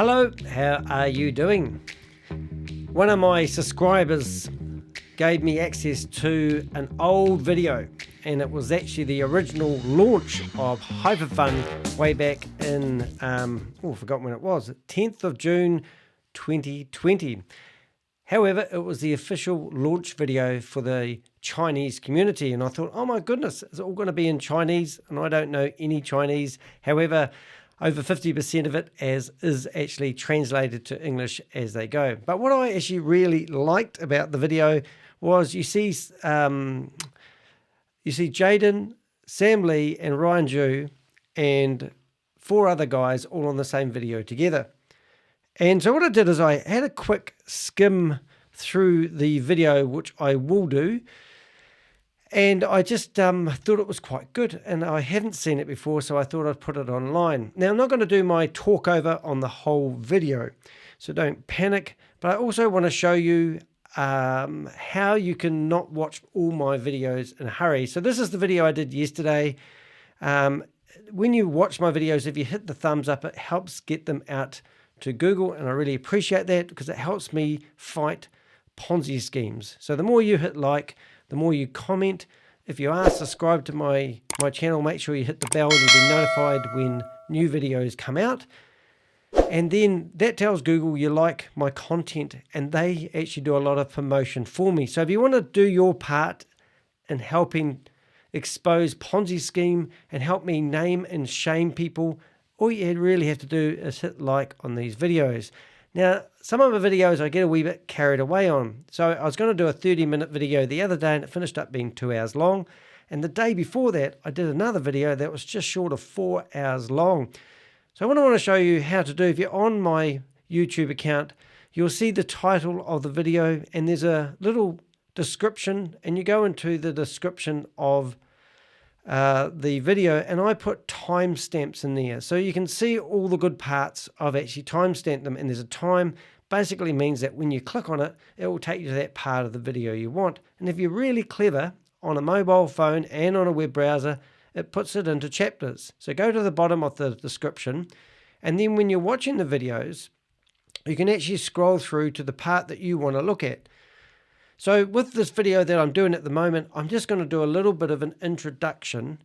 Hello, how are you doing? One of my subscribers gave me access to an old video, and it was actually the original launch of HyperFund way back in, I forgot when it was, 10th of June 2020. However, it was the official launch video for the Chinese community, and I thought, oh my goodness, it's all going to be in Chinese, and I don't know any Chinese. However, over 50% of it is actually translated to English as they go. But what I actually really liked about the video was you see Jayden, Sam Lee, and Ryan Zhu, and 4 other guys all on the same video together. And so what I did is I had a quick skim through the video, which I will do. And I just thought it was quite good, and I hadn't seen it before, so I thought I'd put it online. Now, I'm not going to do my talk over on the whole video, so don't panic. But I also want to show you how you can not watch all my videos in a hurry. So this is the video I did yesterday. When you watch my videos, if you hit the thumbs up, it helps get them out to Google, and I really appreciate that because it helps me fight Ponzi schemes. So the more you hit like, the more you comment. If you are subscribed to my channel, make sure you hit the bell. You'll be notified when new videos come out. And then that tells Google you like my content, and they actually do a lot of promotion for me. So if you want to do your part in helping expose Ponzi scheme and help me name and shame people, all you really have to do is hit like on these videos. Now, some of the videos I get a wee bit carried away on. So I was going to do a 30-minute video the other day, and it finished up being 2 hours long. And the day before that, I did another video that was just short of 4 hours long. So what I want to show you how to do, if you're on my YouTube account, you'll see the title of the video, and there's a little description, and you go into the description of the video, and I put timestamps in there so you can see all the good parts. I've actually timestamped them, and there's a time. Basically means that when you click on it, it will take you to that part of the video you want. And if you're really clever on a mobile phone and on a web browser, it puts it into chapters. So go to the bottom of the description, and then when you're watching the videos, you can actually scroll through to the part that you want to look at. So with this video that I'm doing at the moment, I'm just going to do a little bit of an introduction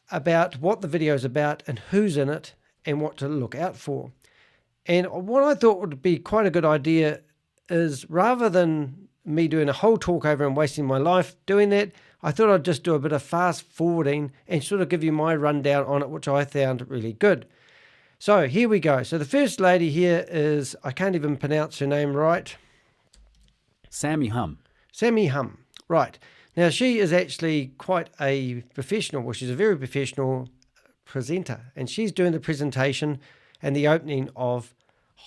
about what the video is about and who's in it and what to look out for. And what I thought would be quite a good idea is, rather than me doing a whole talk over and wasting my life doing that, I thought I'd just do a bit of fast forwarding and sort of give you my rundown on it, which I found really good. So here we go. So the first lady here is, I can't even pronounce her name right. Sammie Hum. Sammie Hum, right. Now, she is actually quite a professional, well, she's a very professional presenter, and she's doing the presentation and the opening of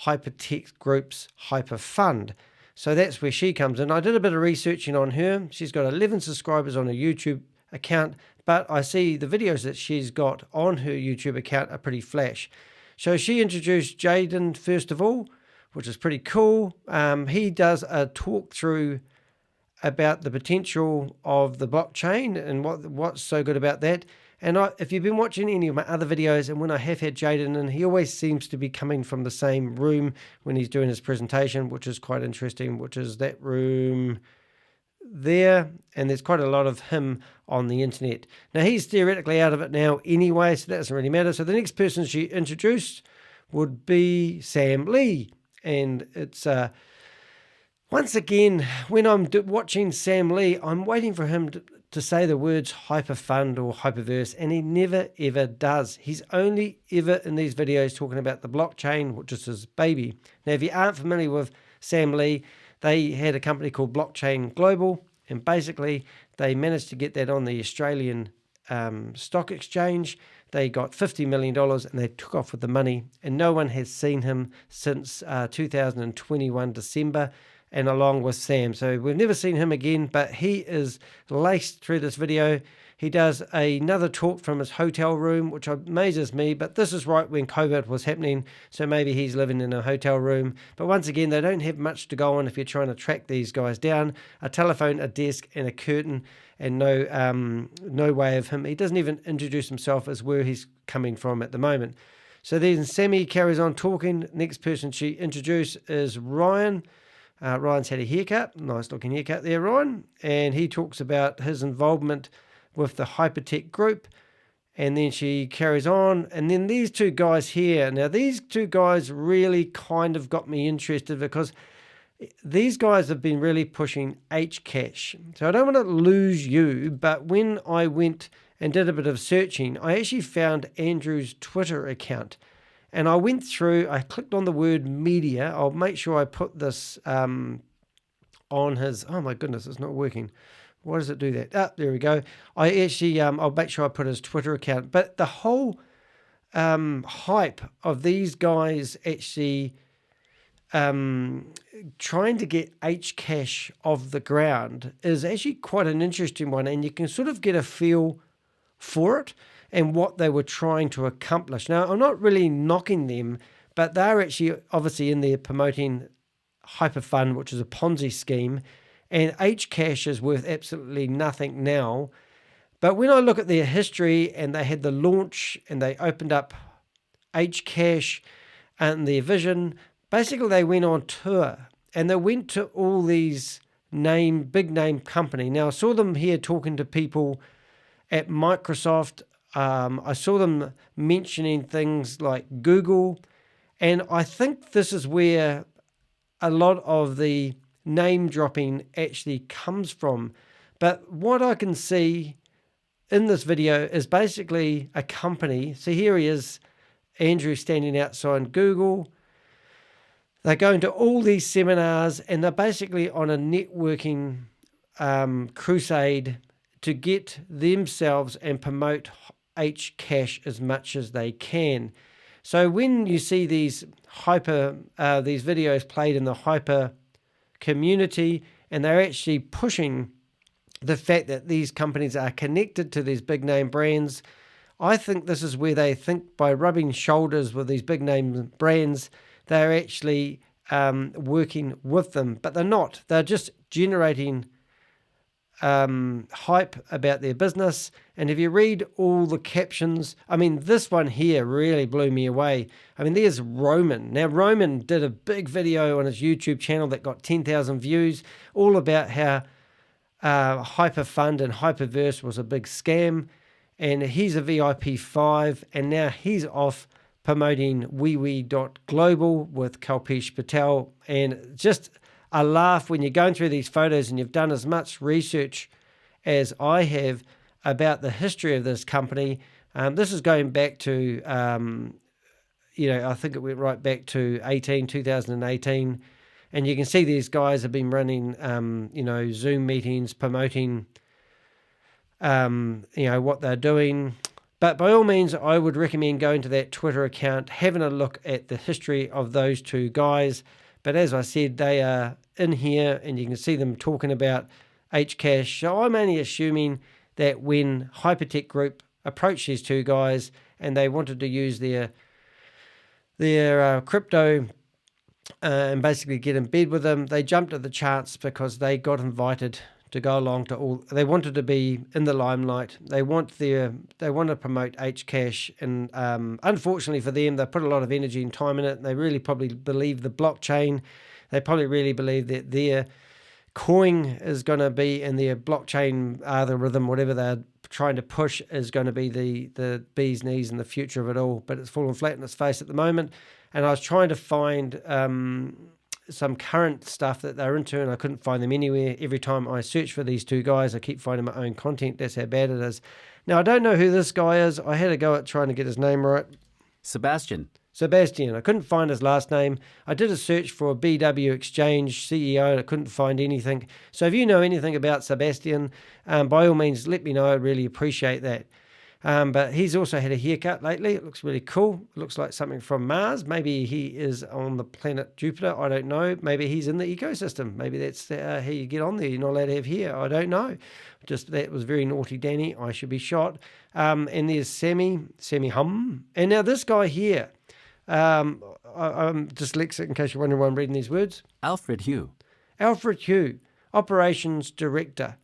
HyperTech Group's HyperFund. So that's where she comes in. I did a bit of researching on her. She's got 11 subscribers on her YouTube account, but I see the videos that she's got on her YouTube account are pretty flash. So she introduced Jayden first of all, which is pretty cool. He does a talk through about the potential of the blockchain and what's so good about that. And if you've been watching any of my other videos, and when I have had Jayden in, he always seems to be coming from the same room when he's doing his presentation, which is quite interesting, which is that room there. And there's quite a lot of him on the internet. Now, he's theoretically out of it now anyway, so that doesn't really matter. So the next person she introduced would be Sam Lee. And it's, once again, when I'm watching Sam Lee, I'm waiting for him to say the words HyperFund or HyperVerse, and he never, ever does. He's only ever in these videos talking about the blockchain, which is his baby. Now, if you aren't familiar with Sam Lee, they had a company called HyperTech, and basically they managed to get that on the Australian stock exchange. They got $50 million, and they took off with the money, and no one has seen him since 2021 December, and along with Sam. So we've never seen him again, but he is laced through this video. He does another talk from his hotel room, which amazes me, but this is right when COVID was happening, so maybe he's living in a hotel room. But once again, they don't have much to go on if you're trying to track these guys down. A telephone, a desk, and a curtain, and no way of him. He doesn't even introduce himself as where he's coming from at the moment. So then Sammie carries on talking. Next person she introduced is Ryan. Ryan's had a haircut, nice looking haircut there, Ryan. And he talks about his involvement with the HyperTech Group. And then she carries on. And then these two guys here. Now, these two guys really kind of got me interested because these guys have been really pushing Hcash. So I don't want to lose you, but when I went and did a bit of searching, I actually found Andrew's Twitter account. And I went through, I clicked on the word media. I'll make sure I put this on his, oh my goodness, it's not working. Why does it do that? Ah, there we go. I actually, I'll make sure I put his Twitter account. But the whole hype of these guys actually trying to get Hcash off the ground is actually quite an interesting one. And you can sort of get a feel for it and what they were trying to accomplish. Now, I'm not really knocking them, but they're actually obviously in there promoting HyperFund, which is a Ponzi scheme, and Hcash is worth absolutely nothing now. But when I look at their history, and they had the launch and they opened up Hcash and their vision, basically they went on tour and they went to all these big name company. Now I saw them here talking to people at Microsoft. I saw them mentioning things like Google, and I think this is where a lot of the name dropping actually comes from. But what I can see in this video is basically a company. So here he is, Andrew, standing outside Google. They're going to all these seminars and they're basically on a networking crusade to get themselves and promote Hcash as much as they can. So when you see these videos played in the hyper community, and they're actually pushing the fact that these companies are connected to these big name brands, I think this is where they think by rubbing shoulders with these big name brands, they're actually working with them, but they're not. They're just generating hype about their business. And if you read all the captions, I mean, this one here really blew me away. I mean, there's Roman. Now, Roman did a big video on his YouTube channel that got 10,000 views, all about how HyperFund and HyperVerse was a big scam. And he's a VIP 5, and now he's off promoting wewe.Global with Kalpesh Patel. And just a laugh when you're going through these photos and you've done as much research as I have about the history of this company. This is going back to, I think it went right back to 2018. And you can see these guys have been running, Zoom meetings, promoting, what they're doing. But by all means, I would recommend going to that Twitter account, having a look at the history of those two guys. But as I said, they are in here and you can see them talking about Hcash. So I'm only assuming that when HyperTech Group approached these two guys and they wanted to use their crypto and basically get in bed with them, they jumped at the chance because they got invited to go along to all. They wanted to be in the limelight. They want to promote Hcash, and unfortunately for them, they put a lot of energy and time in it. They really probably believe the blockchain. They probably really believe that their coin is going to be in their blockchain algorithm, whatever they're trying to push is going to be the bee's knees and the future of it all. But it's fallen flat in its face at the moment. And I was trying to find some current stuff that they're into, and I couldn't find them anywhere. Every time I search for these two guys, I keep finding my own content. That's how bad it is. Now, I don't know who this guy is. I had a go at trying to get his name right. Sebastian. I couldn't find his last name. I did a search for a BW Exchange CEO and I couldn't find anything. So if you know anything about Sebastian, by all means, let me know. I'd really appreciate that. But he's also had a haircut lately. It looks really cool. It looks like something from Mars. Maybe he is on the planet Jupiter. I don't know. Maybe he's in the ecosystem. Maybe that's how you get on there. You're not allowed to have hair. I don't know. Just that was very naughty, Danny. I should be shot. And there's Sammie Hum. And now this guy here, I'm dyslexic in case you're wondering why I'm reading these words. Alfred Hew. Alfred Hew, Operations Director.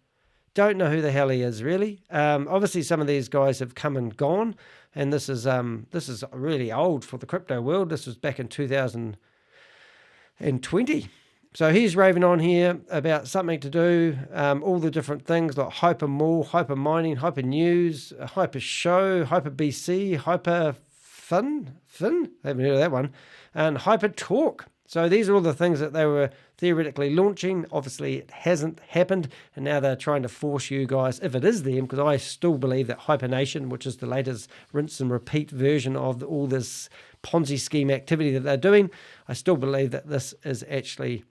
Don't know who the hell he is, really. Obviously, some of these guys have come and gone. And this is really old for the crypto world. This was back in 2020. So he's raving on here about something to do, all the different things like Hyper Mall, Hyper Mining, Hyper News, Hyper Show, Hyper BC, Hyper Fun, I haven't heard of that one, and Hyper Talk. So these are all the things that they were theoretically launching. Obviously, it hasn't happened, and now they're trying to force you guys, if it is them, because I still believe that HyperNation, which is the latest rinse and repeat version of all this Ponzi scheme activity that they're doing, I still believe that this is actually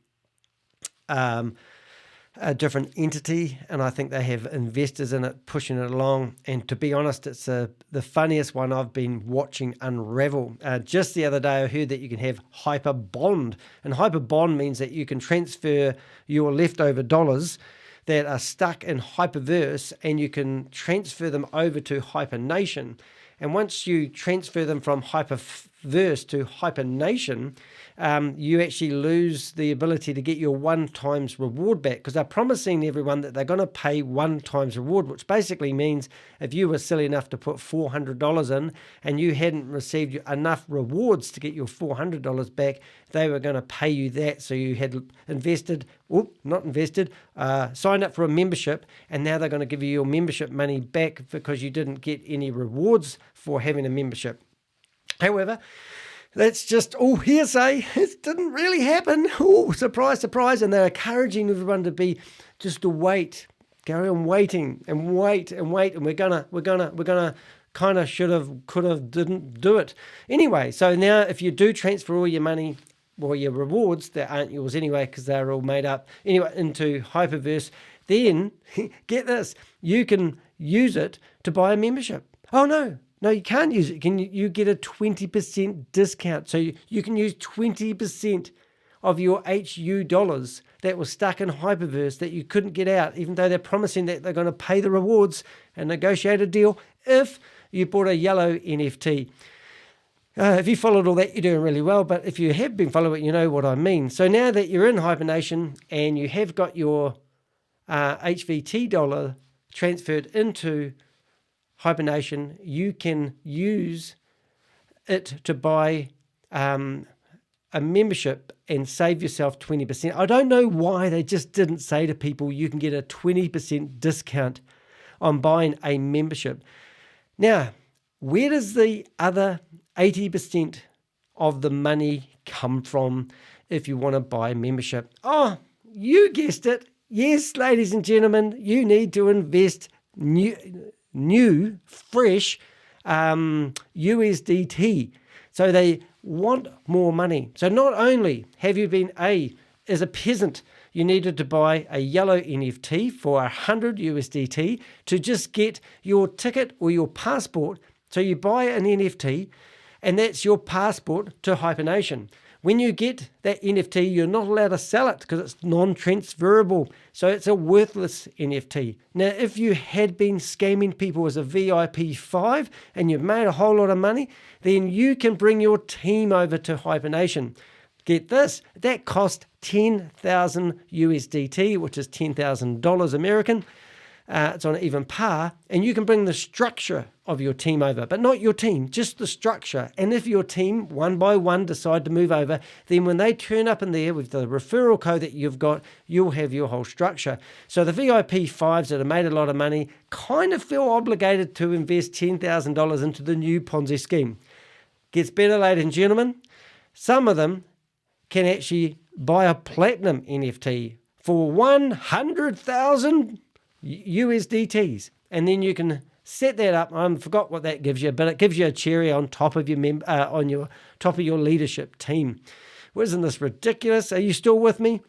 a different entity, and I think they have investors in it pushing it along. And to be honest, it's the funniest one I've been watching unravel. Just the other day I heard that you can have hyper bond, and hyper bond means that you can transfer your leftover dollars that are stuck in HyperVerse, and you can transfer them over to HyperNation. And once you transfer them from HyperVerse to HyperNation, you actually lose the ability to get your 1 times reward back, because they're promising everyone that they're going to pay 1 times reward, which basically means if you were silly enough to put $400 in and you hadn't received enough rewards to get your $400 back, they were going to pay you that. So you had signed up for a membership, and now they're going to give you your membership money back because you didn't get any rewards for having a membership. However, that's just all hearsay. It didn't really happen. Oh, surprise, surprise. And they're encouraging everyone to be just to wait, carry on waiting and wait and wait. And we're gonna kind of should have, could have, didn't do it. Anyway, so now if you do transfer all your money or your rewards that aren't yours anyway, because they're all made up anyway, into HyperVerse, then get this, you can use it to buy a membership. Oh no, you can't use it. You get a 20% discount. So you can use 20% of your HU dollars that were stuck in HyperVerse that you couldn't get out, even though they're promising that they're going to pay the rewards and negotiate a deal if you bought a yellow NFT. If you followed all that, you're doing really well. But if you have been following it, you know what I mean. So now that you're in HyperNation and you have got your HVT dollar transferred into HyperNation, you can use it to buy a membership and save yourself 20%. I don't know why they just didn't say to people you can get a 20% discount on buying a membership. Now, where does the other 80% of the money come from if you want to buy a membership? Oh, you guessed it. Yes, ladies and gentlemen, you need to invest new, fresh USDT. So they want more money. So not only have you been as a peasant, you needed to buy a yellow NFT for 100 USDT to just get your ticket or your passport. So you buy an NFT, and that's your passport to HyperNation. When you get that NFT, you're not allowed to sell it because it's non-transferable. So it's a worthless NFT. Now, if you had been scamming people as a VIP5 and you've made a whole lot of money, then you can bring your team over to HyperNation. Get this, that cost 10,000 USDT, which is $10,000 American. It's on even par, and you can bring the structure of your team over, but not your team, just the structure. And if your team, one by one, decide to move over, then when they turn up in there with the referral code that you've got, you'll have your whole structure. So the VIP 5s that have made a lot of money kind of feel obligated to invest $10,000 into the new Ponzi scheme. Gets better, ladies and gentlemen. Some of them can actually buy a platinum NFT for 100,000 USDTs, and then you can set that up. I forgot what that gives you, but it gives you a cherry on top of your top of your leadership team. Wasn't this ridiculous? Are you still with me?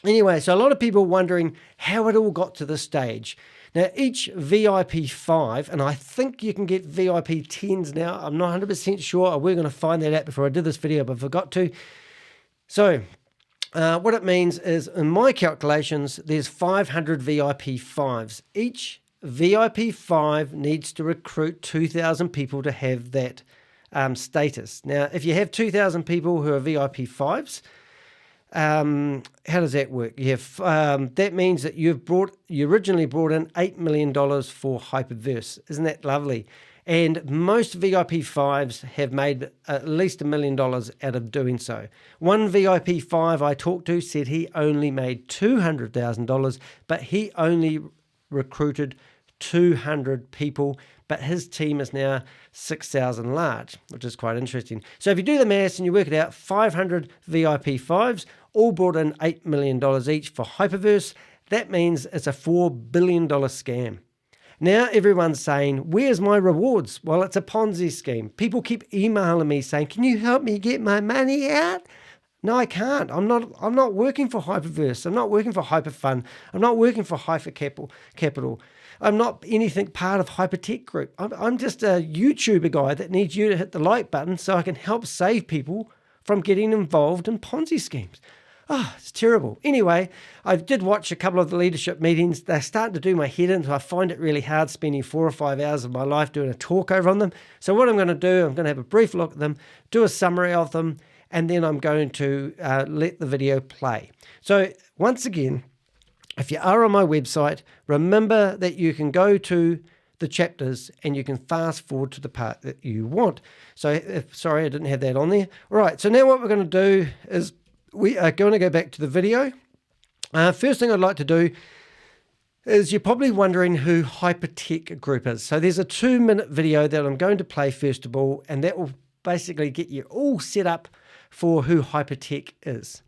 Anyway, so a lot of people wondering how it all got to this stage. Now, each VIP 5, and I think you can get VIP 10s now. I'm not 100% sure. We're going to find that out before I did this video, but I forgot to. So what it means is, in my calculations, there's 500 VIP 5s. Each VIP 5 needs to recruit 2,000 people to have that status. Now, if you have 2,000 people who are VIP 5s, how does that work? You have that means that you originally brought in $8 million for HyperVerse. Isn't that lovely? And most VIP 5s have made at least $1 million out of doing so. One VIP 5 I talked to said he only made $200,000, but he only recruited 200 people, but his team is now 6,000 large, which is quite interesting. So if you do the maths and you work it out, 500 VIP 5s all brought in $8 million each for HyperVerse. That means it's a $4 billion scam. Now everyone's saying, where's my rewards? Well, it's a Ponzi scheme. People keep emailing me saying, can you help me get my money out? No, I can't. I'm not working for HyperVerse. I'm not working for HyperFund. I'm not working for HyperCapital. I'm not anything part of HyperTech Group. I'm just a YouTuber guy that needs you to hit the like button so I can help save people from getting involved in Ponzi schemes. Oh, it's terrible. Anyway, I did watch a couple of the leadership meetings. They're starting to do my head in, so I find it really hard spending 4 or 5 hours of my life doing a talk over on them. So what I'm going to do, I'm going to have a brief look at them, do a summary of them, and then I'm going to let the video play. So once again, if you are on my website, remember that you can go to the chapters and you can fast forward to the part that you want. So sorry, I didn't have that on there. All right, so now what we're going to do is we are going to go back to the video. First thing I'd like to do is you're probably wondering who HyperTech Group is. So there's a 2-minute video that I'm going to play first of all, and that will basically get you all set up for who HyperTech is.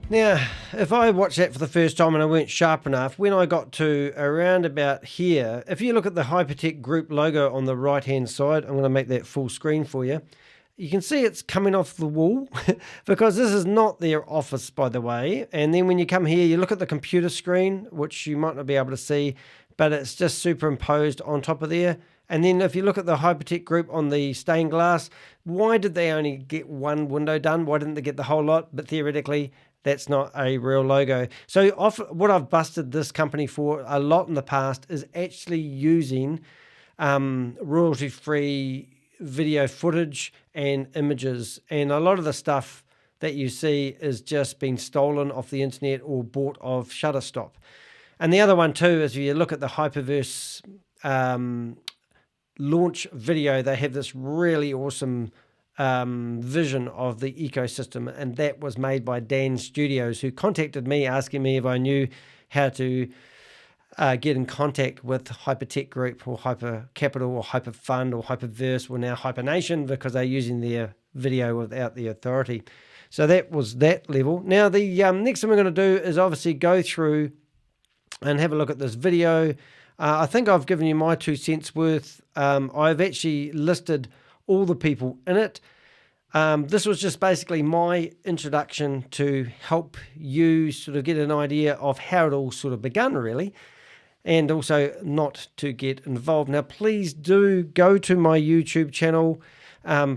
Now, if I watched that for the first time and I weren't sharp enough, when I got to around about here, if you look at the HyperTech Group logo on the right-hand side, I'm going to make that full screen for you. You can see it's coming off the wall because this is not their office, by the way. And then when you come here, you look at the computer screen, which you might not be able to see, but it's just superimposed on top of there. And then if you look at the HyperTech Group on the stained glass, why did they only get one window done? Why didn't they get the whole lot? But theoretically, that's not a real logo. So what I've busted this company for a lot in the past is actually using royalty-free video footage and images. And a lot of the stuff that you see is just being stolen off the internet or bought off Shutterstock. And the other one too is if you look at the HyperVerse launch video, they have this really awesome vision of the ecosystem, and that was made by Dan Studios, who contacted me asking me if I knew how to get in contact with HyperTech Group or HyperCapital or HyperFund or HyperVerse or now HyperNation, because they're using their video without the authority. So that was that level. Now the next thing we're going to do is obviously go through and have a look at this video. I think I've given you my 2 cents worth. I've actually listed all the people in it. This was just basically my introduction to help you sort of get an idea of how it all sort of begun, really, and also not to get involved. Now, please do go to my YouTube channel.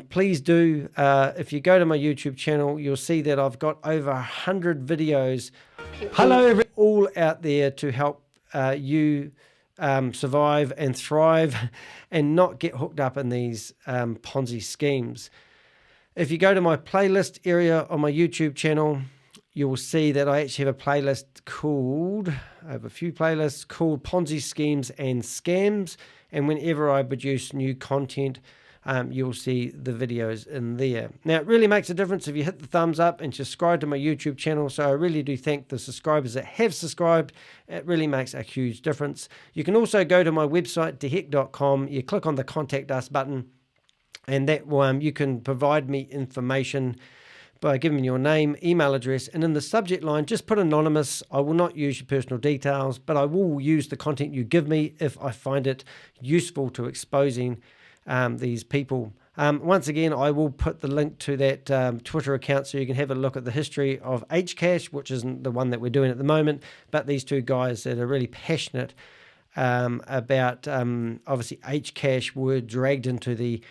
Please do, if you go to my YouTube channel, you'll see that I've got over 100 videos. Hello, all out there to help you survive and thrive and not get hooked up in these Ponzi schemes. If you go to my playlist area on my YouTube channel, you will see that I actually have a playlist called, I have a few playlists called Ponzi Schemes and Scams. And whenever I produce new content, you'll see the videos in there. Now, it really makes a difference if you hit the thumbs up and subscribe to my YouTube channel. So I really do thank the subscribers that have subscribed. It really makes a huge difference. You can also go to my website, dehek.com. You click on the Contact Us button, and that you can provide me information by giving your name, email address, and in the subject line, just put anonymous. I will not use your personal details, but I will use the content you give me if I find it useful to exposing these people. Once again, I will put the link to that Twitter account so you can have a look at the history of Hcash, which isn't the one that we're doing at the moment, but these two guys that are really passionate about, obviously, Hcash were dragged into the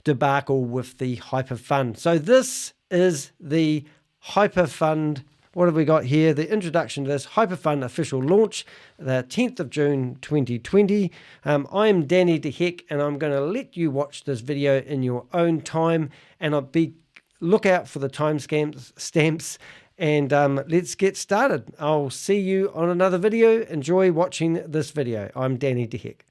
debacle with the HyperFund. So this is the HyperFund. What have we got here? The introduction to this HyperFund official launch, the 10th of June 2020. I'm Danny DeHeck, and I'm going to let you watch this video in your own time, and look out for the time stamps, and let's get started. I'll see you on another video. Enjoy watching this video. I'm Danny DeHeck.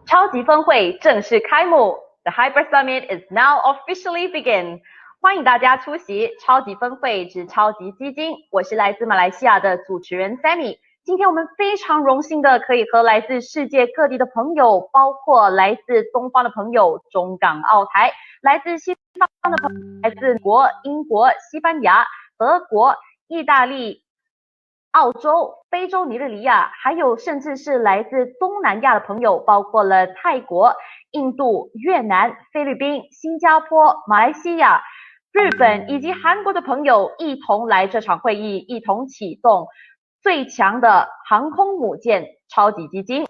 超级峰会正式开幕 ，The Hyper Summit is now officially begin。欢迎大家出席超级峰会之超级基金。我是来自马来西亚的主持人 Sammie。今天我们非常荣幸的可以和来自世界各地的朋友，包括来自东方的朋友，中港澳台，来自西方的朋友，来自美国、英国、西班牙、德国、意大利、澳洲、非洲尼日利亚，还有甚至是来自东南亚的朋友，包括了泰国、印度、越南、菲律宾、新加坡、马来西亚、日本以及韩国的朋友一同来这场会议，一同启动最强的航空母舰超级基金。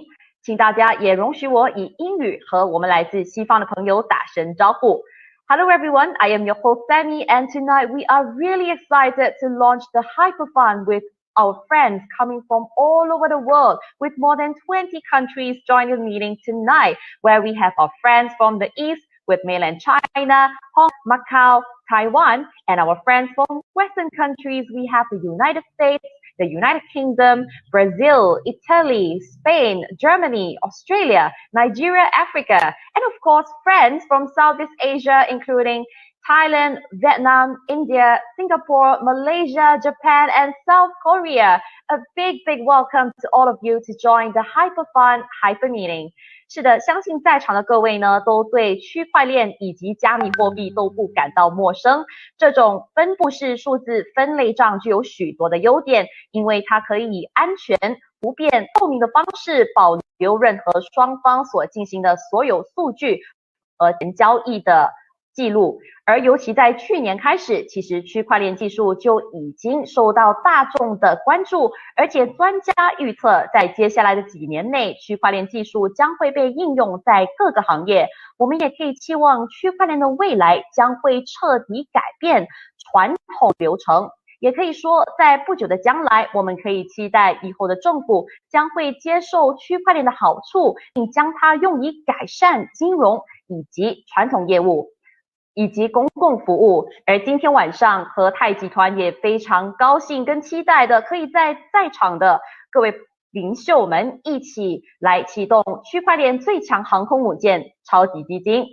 请大家也容许我以英语和我们来自西方的朋友打声招呼。Hello everyone, I am your host Sammie, and tonight we are really excited to launch the HyperFund with our friends coming from all over the world, with more than 20 countries joining the meeting tonight, where we have our friends from the East with mainland China, Hong Kong, Macau, Taiwan, and our friends from Western countries. We have the United States, the United Kingdom, Brazil, Italy, Spain, Germany, Australia, Nigeria, Africa, and of course, friends from Southeast Asia, including Thailand, Vietnam, India, Singapore, Malaysia, Japan, and South Korea. A big welcome to all of you to join the HyperFund Hyper Meeting. 是的，相信在场的各位呢，都对区块链以及加密货币都不感到陌生。这种分布式数字分类账具有许多的优点，因为它可以以安全、不变、透明的方式保留任何双方所进行的所有数据和交易的记录，而尤其在去年开始，其实区块链技术就已经受到大众的关注，而且专家预测，在接下来的几年内，区块链技术将会被应用在各个行业。我们也可以期望区块链的未来将会彻底改变传统流程，也可以说，在不久的将来，我们可以期待以后的政府将会接受区块链的好处，并将它用以改善金融以及传统业务以及公共服务。而今天晚上，和泰集团也非常高兴跟期待的，可以在场的各位领袖们一起来启动区块链最强航空母舰超级基金。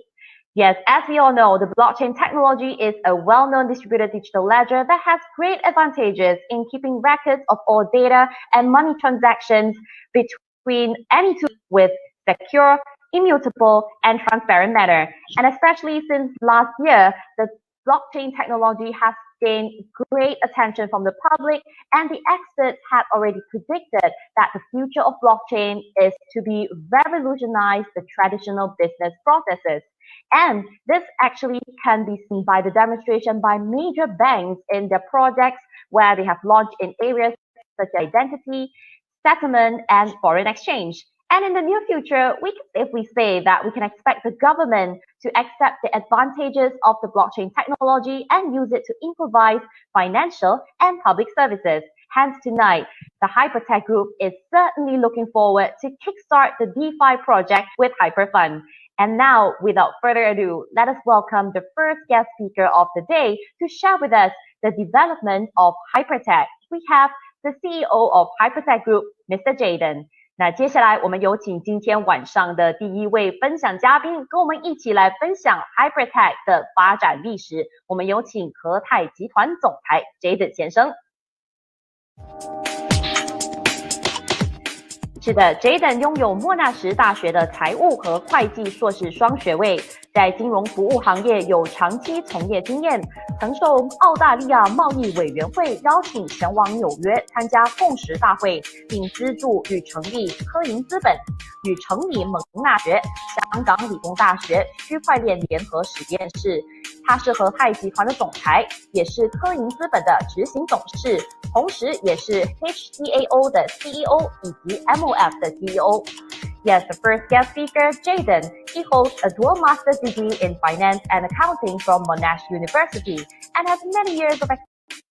Yes, as we all know, the blockchain technology is a well-known distributed digital ledger that has great advantages in keeping records of all data and money transactions between any two with secure, immutable, and transparent manner. And especially since last year, the blockchain technology has gained great attention from the public, and the experts had already predicted that the future of blockchain is to be revolutionize the traditional business processes. And this actually can be seen by the demonstration by major banks in their projects where they have launched in areas such as identity, settlement, and foreign exchange. And in the near future, we can safely say that we can expect the government to accept the advantages of the blockchain technology and use it to improvise financial and public services. Hence tonight, the HyperTech Group is certainly looking forward to kickstart the DeFi project with HyperFund. And now, without further ado, let us welcome the first guest speaker of the day to share with us the development of HyperTech. We have the CEO of HyperTech Group, Mr. Jayden. 那接下来我们有请今天晚上的第一位分享嘉宾，跟我们一起来分享 HyperTech 的发展历史。我们有请和泰集团总裁 Jayden 先生。是的 ，Jayden 拥有莫纳什大学的财务和会计硕士双学位，在金融服务行业有长期从业经验，曾受澳大利亚贸易委员会邀请前往纽约参加共识大会，并资助与成立科银资本与成立蒙纳学、香港理工大学区块链联合实验室。他是和泰集团的总裁，也是科银资本的执行董事，同时也是 HCAO 的 CEO 以及 MLM 的 CEO。Yes, the first guest speaker, Jayden. He holds a dual master's degree in finance and accounting from Monash University and has many years of experience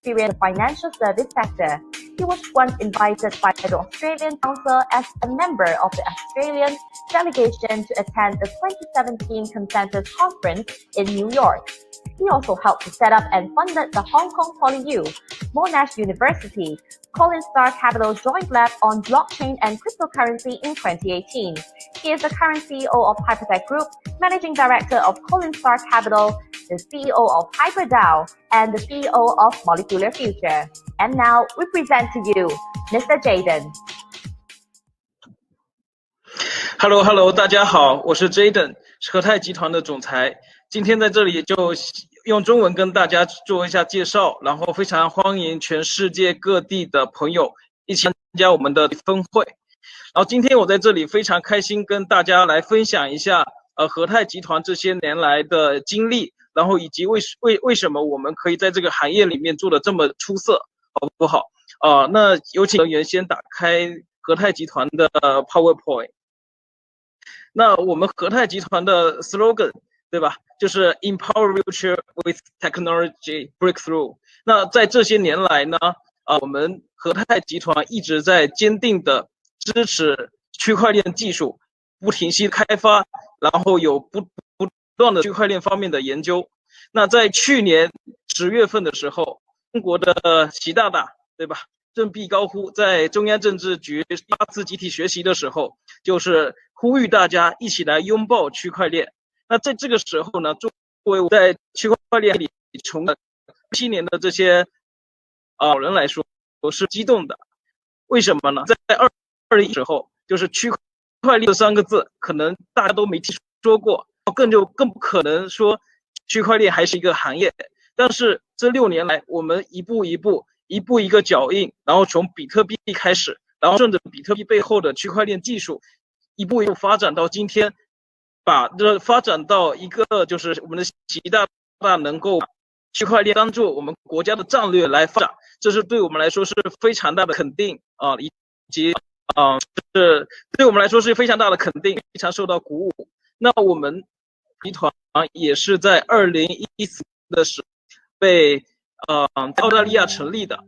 in the financial service sector. He was once invited by the Australian Council as a member of the Australian delegation to attend the 2017 Consensus Conference in New York. He also helped to set up and funded the Hong Kong PolyU, Monash University, HyperCapital Joint Lab on Blockchain and Cryptocurrency in 2018. He is the current CEO of HyperTech Group, Managing Director of HyperCapital, the CEO of HyperDAO, and the CEO of Molecular Future. And now we present to you, Mr. Jayden. Hello， 大家好，我是 Jayden， 是和泰集团的总裁。今天在这里就用中文跟大家做一下介绍，然后非常欢迎全世界各地的朋友一起参加我们的分会。然后今天我在这里非常开心跟大家来分享一下和泰集团这些年来的经历，然后以及为什么我们可以在这个行业里面做得这么出色，好不好？那有请人员先打开和泰集团的 PowerPoint。那我们和泰集团的 slogan， 对吧？就是 Empower Future with Technology Breakthrough。那在这些年来呢，我们和泰集团一直在坚定的支持区块链技术，不停息开发，然后有不断的区块链方面的研究。那在去年10月份的时候，中国的习大大，对吧？振臂高呼，在中央政治局8次集体学习的时候，就是呼吁大家一起来拥抱区块链。那在这个时候呢，作为我在区块链里从7年的这些老人来说，我是激动的。为什么呢？在2021时候，就是区块链这3个字，可能大家都没听说过，更不可能说区块链还是一个行业。但是这6年来，我们一步一个脚印，然后从比特币开始，然后顺着比特币背后的区块链技术，一步发展到今天，发展到一个就是我们的习大大能够区块链当做我们国家的战略来发展，这是对我们来说是非常大的肯定以及是对我们来说是非常大的肯定，非常受到鼓舞。那我们集团也是在2014的时候被在澳大利亚成立的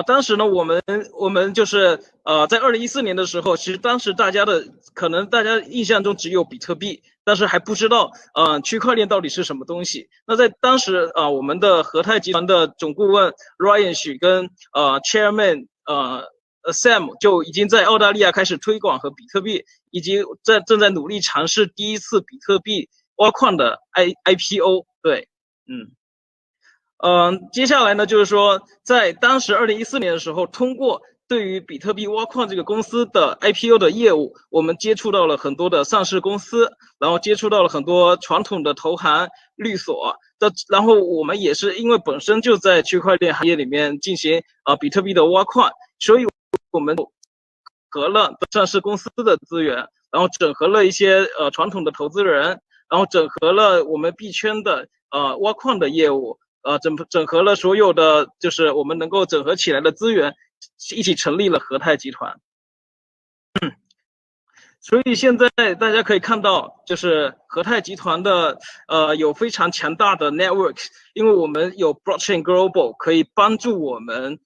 当时呢，我们就是在2014年的时候，其实当时可能大家印象中只有比特币，但是还不知道区块链到底是什么东西。那在当时我们的和泰集团的总顾问 Ryan 许跟Chairman Sam 就已经在澳大利亚开始推广和比特币，以及正在努力尝试第一次比特币挖矿的 IPO。对，接下来呢，就是说，在当时2014年的时候，通过对于比特币挖矿这个公司的 IPO 的业务，我们接触到了很多的上市公司，然后接触到了很多传统的投行、律所然后我们也是因为本身就在区块链行业里面进行比特币的挖矿，所以我们合了上市公司的资源，然后整合了一些传统的投资人，然后整合了我们币圈的挖矿的业务。整合了所有的就是我们能够整合起来的资源，一起成立了和泰集团。所以现在大家可以看到，就是和泰集团的有非常强大的 network， 因为我们有 wewe.Global 可以帮助我们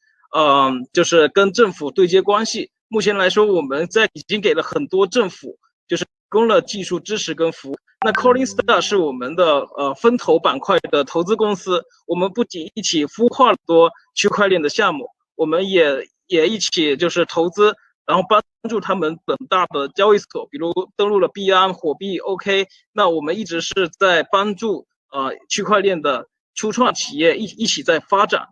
就是跟政府对接关系。目前来说，我们已经给了很多政府就是提供了技术支持跟服务。那 Calling Star 是我们的分投板块的投资公司，我们不仅一起孵化了多区块链的项目，我们也一起就是投资，然后帮助他们等大的交易所，比如登录了币安、火币、OK。那我们一直是在帮助区块链的初创企业一起在发展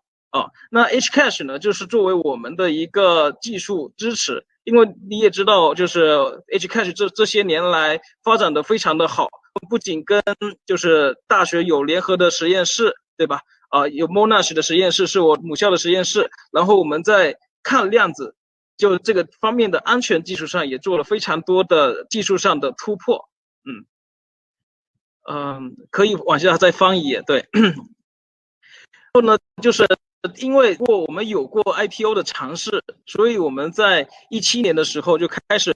那 Hcash 呢，就是作为我们的一个技术支持。因为你也知道，就是 Hcash 这些年来发展的非常的好，不仅跟就是大学有联合的实验室，对吧？有 Monash 的实验室是我母校的实验室，然后我们在抗量子就这个方面的安全技术上也做了非常多的技术上的突破。可以往下再翻一页，对。然后呢，就是因为我们有过 IPO 的尝试，所以我们在2017年的时候就开始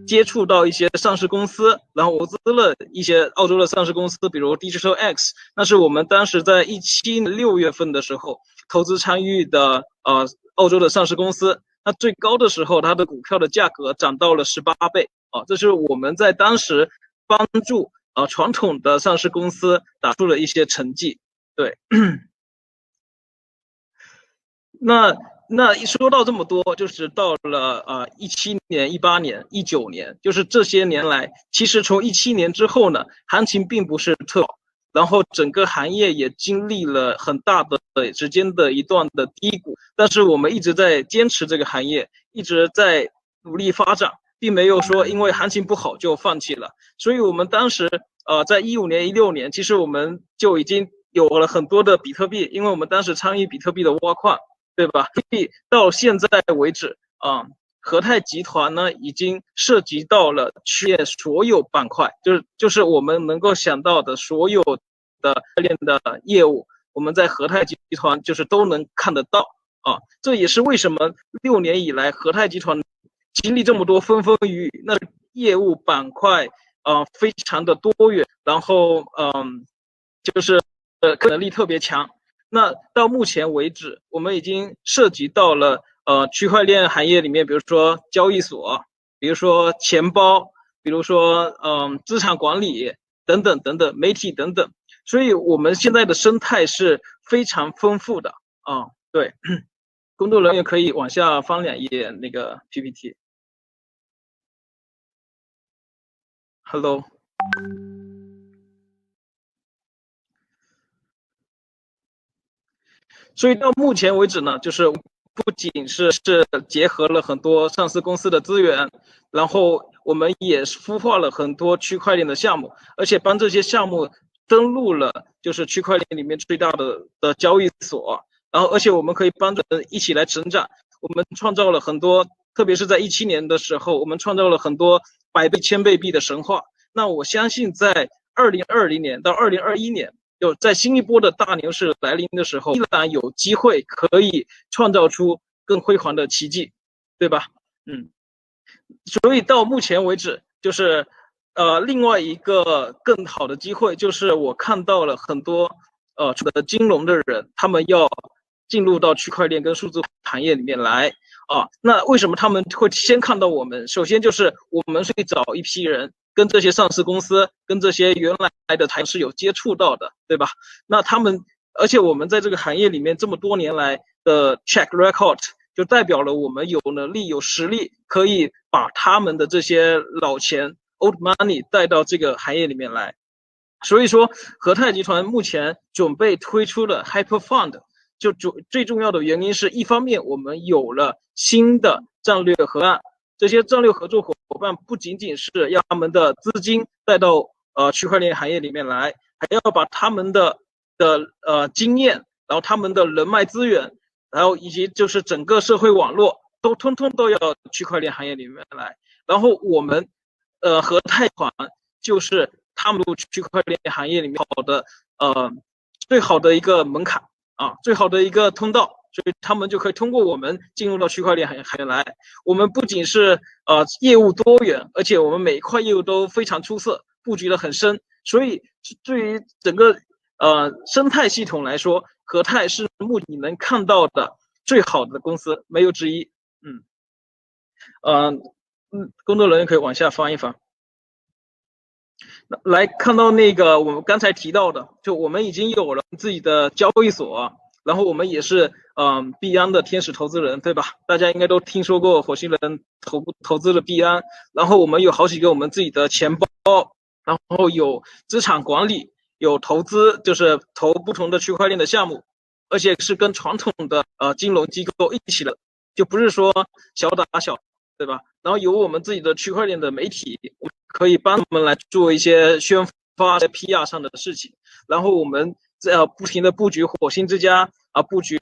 接触到一些上市公司，然后投资了一些澳洲的上市公司，比如 DigitalX， 那是我们当时在2017年6月份的时候投资参与的澳洲的上市公司。那最高的时候，它的股票的价格涨到了18倍这是我们在当时帮助传统的上市公司打出了一些成绩，对。那一说到这么多，就是到了2017年、2018年、2019年，就是这些年来，其实从2017年之后呢，行情并不是特好，然后整个行业也经历了很大的时间的一段的低谷，但是我们一直在坚持这个行业，一直在努力发展，并没有说因为行情不好就放弃了。所以我们当时在2015年、2016年，其实我们就已经有了很多的比特币，因为我们当时参与比特币的挖矿。对吧？到现在为止和泰集团呢已经涉及到了区块链所有板块，就是我们能够想到的所有的区块链的业务，我们在和泰集团就是都能看得到这也是为什么6年以来和泰集团经历这么多风风雨雨，那业务板块非常的多元，然后就是能力特别强。那到目前为止，我们已经涉及到了区块链行业里面，比如说交易所，比如说钱包，比如说资产管理等等等等，媒体等等。所以我们现在的生态是非常丰富的对。工作人员可以往下翻2页那个 PPT。Hello。所以到目前为止呢，就是不仅是结合了很多上市公司的资源，然后我们也孵化了很多区块链的项目，而且帮这些项目登录了就是区块链里面最大的交易所，然后而且我们可以帮着一起来成长。我们创造了很多，特别是在2017年的时候，我们创造了很多100倍、1000倍币的神话。那我相信在2020年到2021年。在新一波的大牛市来临的时候，依然有机会可以创造出更辉煌的奇迹，对吧？所以到目前为止，就是另外一个更好的机会，就是我看到了很多金融的人，他们要进入到区块链跟数字行业里面来啊。那为什么他们会先看到我们？首先就是我们会找一批人跟这些上市公司、跟这些原来的台是有接触到的，对吧？那他们，而且我们在这个行业里面这么多年来的 track record， 就代表了我们有能力、有实力，可以把他们的这些老钱 old money 带到这个行业里面来。所以说，和泰集团目前准备推出的 HyperFund， 最重要的原因是，一方面我们有了新的战略合案，这些战略合作伙伴不仅仅是要他们的资金带到区块链行业里面来，还要把他们的经验，然后他们的人脉资源，然后以及就是整个社会网络都通通都要区块链行业里面来。然后我们和泰团就是他们入区块链行业里面最好的一个门槛啊，最好的一个通道，所以他们就可以通过我们进入到区块链行业来。我们不仅是业务多元，而且我们每一块业务都非常出色，布局得很深。所以对于整个生态系统来说，和泰是目前你能看到的最好的公司，没有之一。工作人员可以往下翻一翻。来看到那个我们刚才提到的，就我们已经有了自己的交易所，然后我们也是币安的天使投资人，对吧？大家应该都听说过火星人投资的币安，然后我们有好几个我们自己的钱包，然后有资产管理，有投资，就是投不同的区块链的项目，而且是跟传统的金融机构一起的，就不是说小打小，对吧？然后有我们自己的区块链的媒体，我们可以帮他们来做一些宣发、PR 上的事情。然后我们不停的布局火星之家布局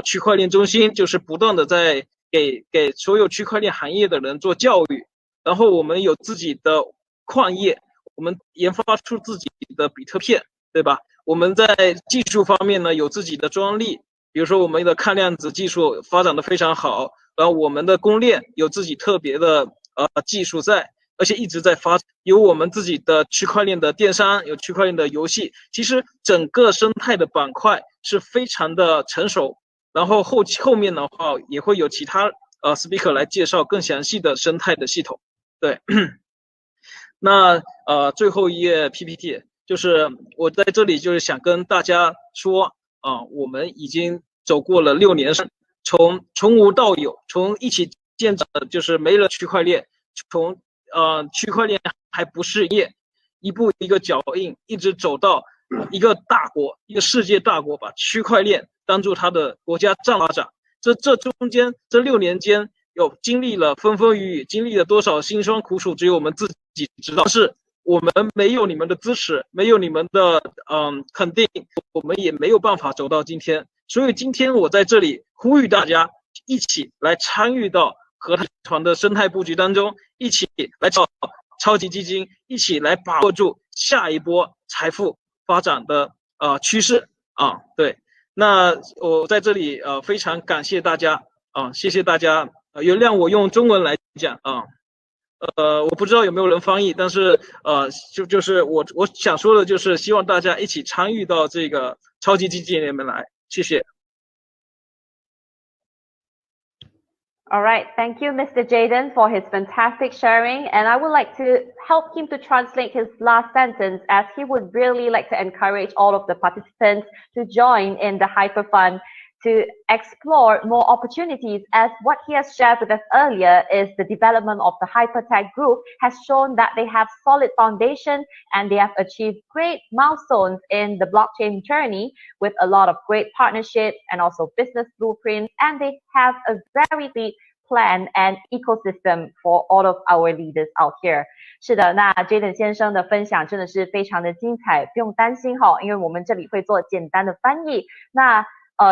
区块链中心，就是不断的在给所有区块链行业的人做教育。然后我们有自己的矿业，我们研发出自己的比特币，对吧？我们在技术方面呢有自己的专利，比如说我们的看量子技术发展的非常好。然后我们的公链有自己特别的技术在，而且一直在发展，有我们自己的区块链的电商，有区块链的游戏，其实整个生态的板块是非常的成熟。然后后面的话也会有其他speaker 来介绍更详细的生态的系统。对，那最后一页 PPT 就是我在这里就是想跟大家说我们已经走过了6年。从无到有，从一起建造就是没了区块链，从区块链还不是业，一步一个脚印，一直走到一个大国，一个世界大国，把区块链当作它的国家战略发展。这中间这6年间，有经历了风风雨雨，经历了多少辛酸苦楚，只有我们自己知道。是我们没有你们的支持，没有你们的肯定，我们也没有办法走到今天。所以今天我在这里呼吁大家一起来参与到和泰集团的生态布局当中，一起来找超级基金，一起来把握住下一波财富发展的趋势对，那我在这里非常感谢大家谢谢大家，原谅我用中文来讲我不知道有没有人翻译，但是就是我想说的就是希望大家一起参与到这个超级基金里面来。谢谢。All right, thank you, Mr. Jayden, for his fantastic sharing. And I would like to help him to translate his last sentence, as he would really like to encourage all of the participants to join in the HyperFund to explore more opportunities, as what he has shared with us earlier is the development of the HyperTech Group has shown that they have solid foundation and they have achieved great milestones in the blockchain journey with a lot of great partnerships and also business blueprints, and they have a very big plan and ecosystem for all of our leaders out here. 是的，那 Jayden 先生的分享真的是非常的精彩，不用担心因为我们这里会做简单的翻译。那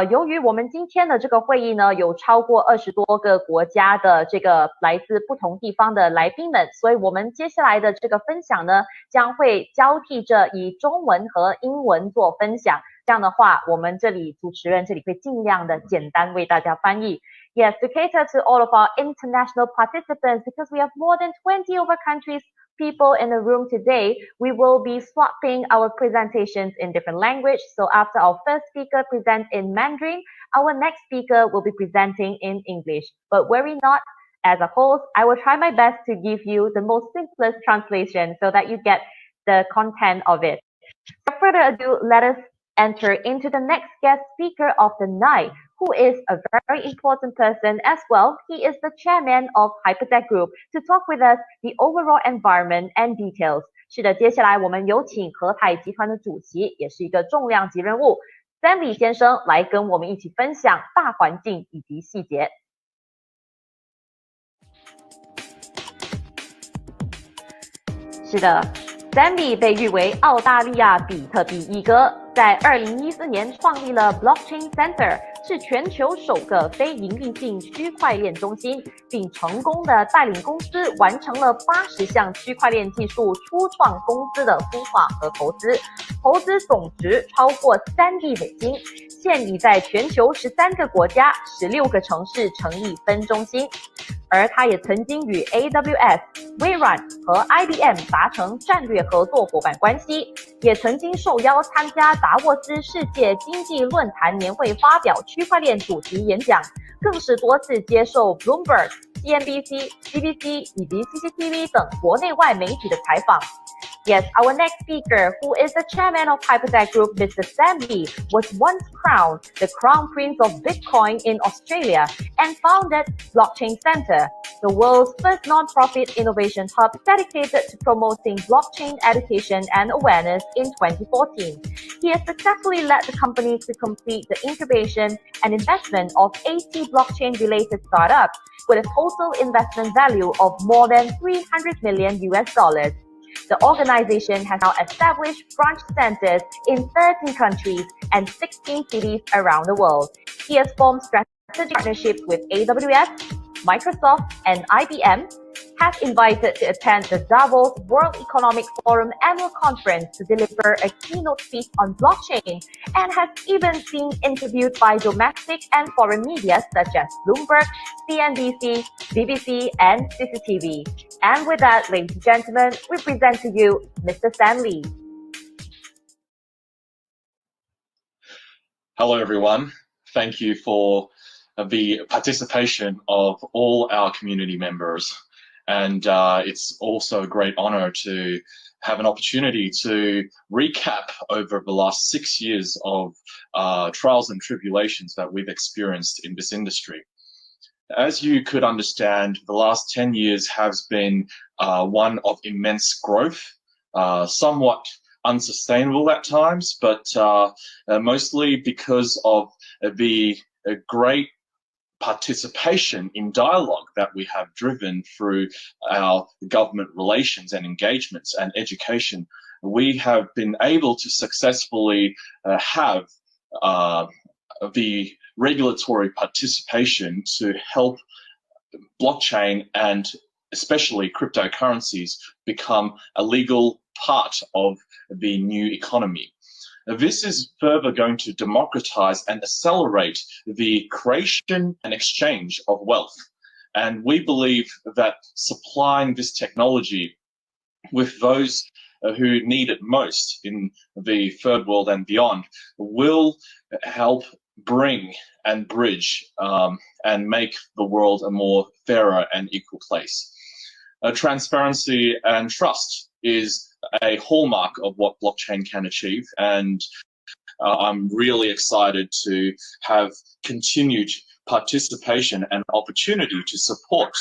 由于我们今天的这个会议呢，有超过20多个国家的这个来自不同地方的来宾们，所以我们接下来的这个分享呢，将会交替着以中文和英文做分享。这样的话，我们这里主持人这里会尽量的简单为大家翻译。Yes, to cater to all of our international participants, because we have more than 20 over countries people in the room today, we will be swapping our presentations in different language. So after our first speaker presents in Mandarin, our next speaker will be presenting in English. But worry not, as a host, I will try my best to give you the most simplest translation so that you get the content of it. Without further ado, let us enter into the next guest speaker of the night, who is a very important person as well. He is the chairman of HyperTech Group to talk with us the overall environment and details. 是的，接下来我们有请和泰集团的主席，也是一个重量级人物 Sammie 先生来跟我们一起分享大环境以及细节。是的。Sammie 被誉为澳大利亚比特币一哥，在2014年创立了 Blockchain Center， 是全球首个非盈利性区块链中心，并成功的带领公司完成了80项区块链技术初创公司的孵化和投资，投资总值超过3亿美金，现已在全球13个国家、16个城市成立分中心。而他也曾经与 AWS、微软和 IBM 达成战略合作伙伴关系，也曾经受邀参加达沃斯世界经济论坛年会发表区块链主题演讲，更是多次接受 Bloomberg、CNBC、BBC 以及 CCTV 等国内外媒体的采访。Yes, our next speaker, who is the chairman of HyperTech Group, Mr. Sammie, was once crowned the Crown Prince of Bitcoin in Australia and founded Blockchain Center, the world's first non-profit innovation hub dedicated to promoting blockchain education and awareness in 2014. He has successfully led the company to complete the incubation and investment of 80 blockchain-related startups with a total investment value of more than $300 million. The organization has now established branch centers in 13 countries and 16 cities around the world. He has formed strategic partnerships with AWS, Microsoft, and IBM, has invited to attend the Davos World Economic Forum annual conference to deliver a keynote speech on blockchain, and has even been interviewed by domestic and foreign media such as Bloomberg, CNBC, BBC, and CCTV. And with that, ladies and gentlemen, we present to you Mr. Sammie. Hello, everyone. Thank you for the participation of all our community members. And it's also a great honor to have an opportunity to recap over the last 6 years of trials and tribulations that we've experienced in this industry. As you could understand, the last 10 years has been one of immense growth, somewhat unsustainable at times, but mostly because of the great participation in dialogue that we have driven through our government relations and engagements and education. We have been able to successfully have the regulatory participation to help blockchain and especially cryptocurrencies become a legal part of the new economy. This is further going to democratize and accelerate the creation and exchange of wealth. And we believe that supplying this technology with those who need it most in the third world and beyond will help bring and bridge and make the world a more fairer and equal place. Transparency and trust is a hallmark of what blockchain can achieve, and I'm really excited to have continued participation and opportunity to support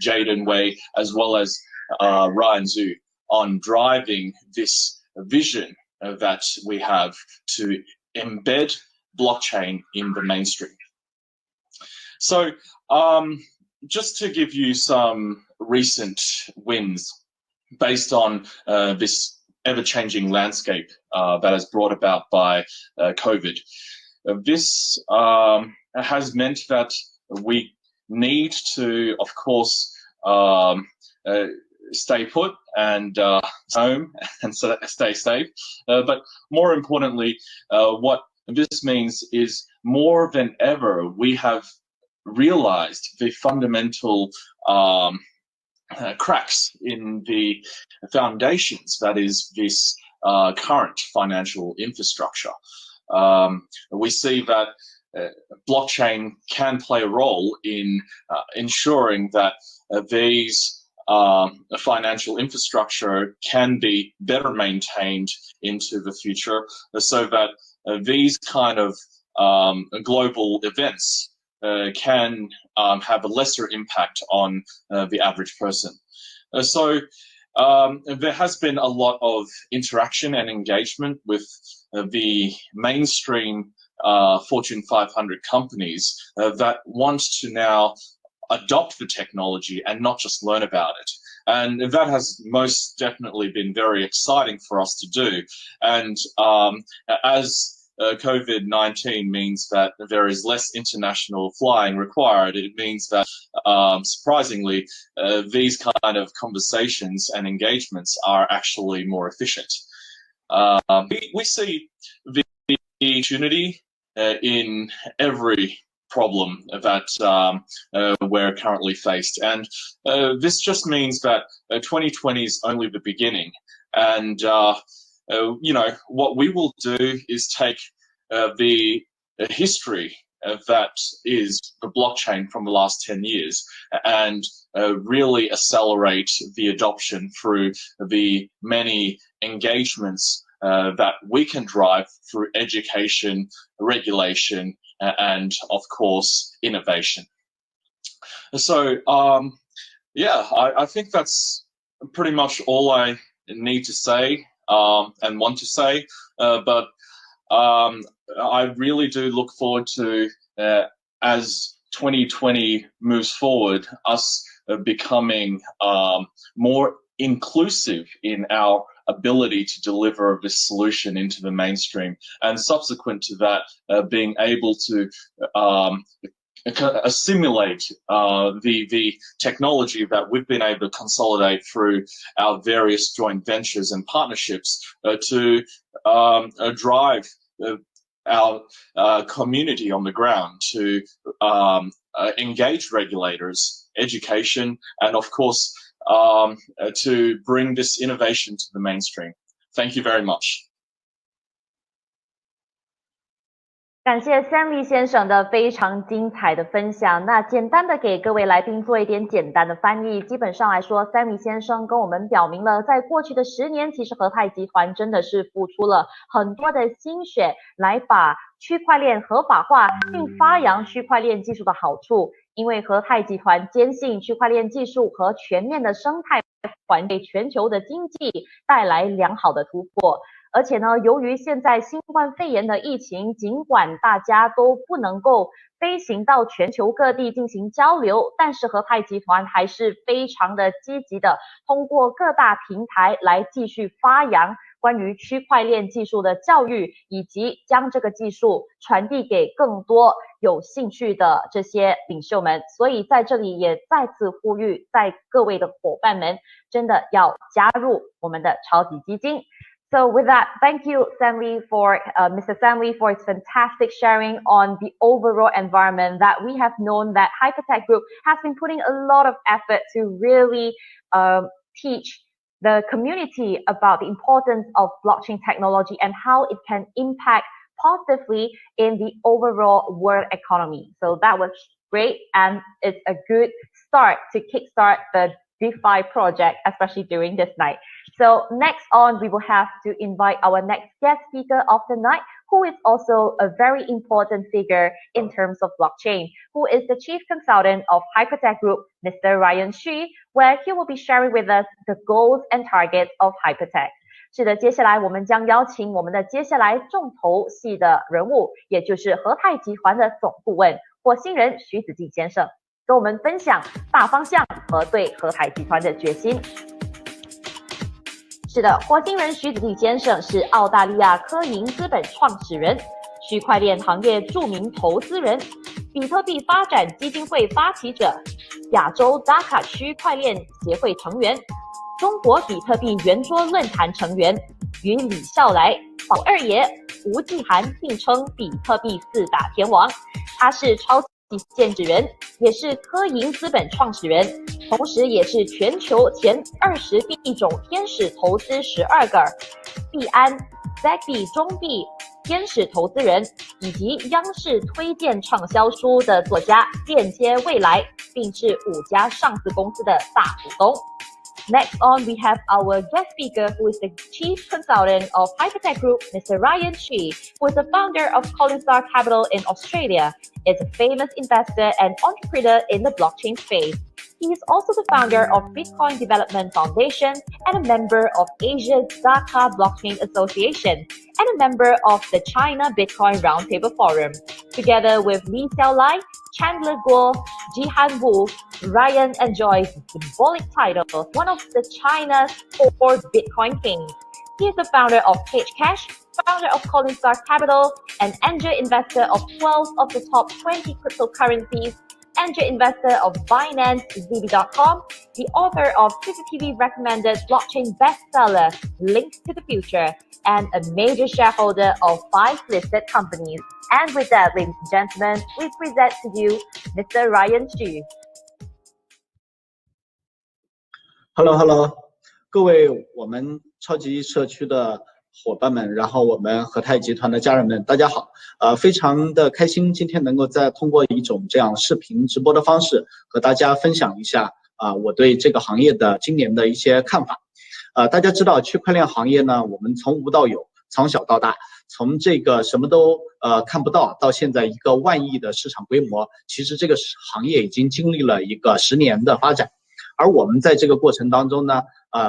Jayden Wei as well as Ryan Zhu on driving this vision that we have to embed blockchain in the mainstream. So just to give you some recent wins based on this ever-changing landscape that is brought about by COVID. This has meant that we need to, of course, stay put and home and stay safe. But more importantly, what this means is more than ever, we have realized the fundamental cracks in the foundations that is this current financial infrastructure. We see that blockchain can play a role in ensuring that these financial infrastructure can be better maintained into the future, so that these kind of global events can have a lesser impact on the average person. So there has been a lot of interaction and engagement with the mainstream Fortune 500 companies that want to now adopt the technology and not just learn about it. And that has most definitely been very exciting for us to do. And as COVID-19 means that there is less international flying required, it means that surprisingly these kind of conversations and engagements are actually more efficient. We see the opportunity in every problem that we're currently faced, and this just means that 2020 is only the beginning. And you know, what we will do is take the history that is the blockchain from the last 10 years and really accelerate the adoption through the many engagements that we can drive through education, regulation, and of course, innovation. So, yeah, I think that's pretty much all I need to say and want to say, but I really do look forward to, as 2020 moves forward, us becoming more inclusive in our ability to deliver this solution into the mainstream, and subsequent to that, being able to assimilate the technology that we've been able to consolidate through our various joint ventures and partnerships to drive our community on the ground, to engage regulators, education, and of course to bring this innovation to the mainstream. Thank you very much. 感谢 Sammie 先生的非常精彩的分享。那简单的给各位来宾做一点简单的翻译。基本上来说 ，Sammie 先生跟我们表明了，在过去的10年，其实和泰集团真的是付出了很多的心血，来把区块链合法化，并发扬区块链技术的好处。因为和泰集团坚信区块链技术和全面的生态环给全球的经济带来良好的突破。而且呢，由于现在新冠肺炎的疫情，尽管大家都不能够飞行到全球各地进行交流，但是和泰集团还是非常的积极的，通过各大平台来继续发扬关于区块链技术的教育，以及将这个技术传递给更多有兴趣的这些领袖们。所以在这里也再次呼吁，在各位的伙伴们，真的要加入我们的超级基金。So with that, thank you, Sammie, for Mr. Sammie, for its fantastic sharing on the overall environment that we have known that HyperTech Group has been putting a lot of effort to really teach the community about the importance of blockchain technology and how it can impact positively in the overall world economy. So that was great, and it's a good start to kickstart the DeFi project, especially during this night. So next on, we will have to invite our next guest speaker of the night, who is also a very important figure in terms of blockchain, who is the Chief Consultant of HyperTech Group, Mr. Ryan Hsu, where he will be sharing with us the goals and targets of HyperTech. 是的，接下来我们将邀请我们的接下来重头戏的人物，也就是和泰集团的总顾问火星人徐子敬先生，跟我们分享大方向和对和泰集团的决心。是的，火星人徐子敬先生是澳大利亚科银资本创始人，区块链行业著名投资人，比特币发展基金会发起者，亚洲达卡区块链协会成员，中国比特币圆桌论坛成员，与李笑来、宝二爷、吴继涵并称比特币4大天王。他是超限制人，也是科银资本创始人，同时也是全球前20币种天使投资12个，币安、ZB 中币天使投资人，以及央视推荐畅销书的作家，链接未来，并是5家上市公司的大股东。Next on, we have our guest speaker, who is the Chief Consultant of HyperTech Group, Mr. Ryan Shi, who is the founder of HyperCapital in Australia, is a famous investor and entrepreneur in the blockchain space. He is also the founder of Bitcoin Development Foundation and a member of Asia's Dhaka Blockchain Association and a member of the China Bitcoin Roundtable Forum. Together with Li Xiaolai, Chandler Guo, Jihan Wu, Ryan enjoys the symbolic title of one of the China's 4 Bitcoin kings. He is the founder of HCash, founder of HyperCapital, and angel investor of 12 of the top 20 cryptocurrencies, angel investor of Binance, wewe..com, the author of CCTV recommended blockchain bestseller Links to the Future, and a major shareholder of 5 listed companies. And with that, ladies and gentlemen, we present to you Mr. Ryan Xu. Hello， 各位我们超级社区的伙伴们，然后我们和泰集团的家人们，大家好。非常的开心，今天能够通过一种这样视频直播的方式和大家分享一下我对这个行业的今年的一些看法。大家知道区块链行业呢，我们从无到有，从小到大，从这个什么都看不到到现在一个10000亿的市场规模，其实这个行业已经经历了一个10年的发展。而我们在这个过程当中呢，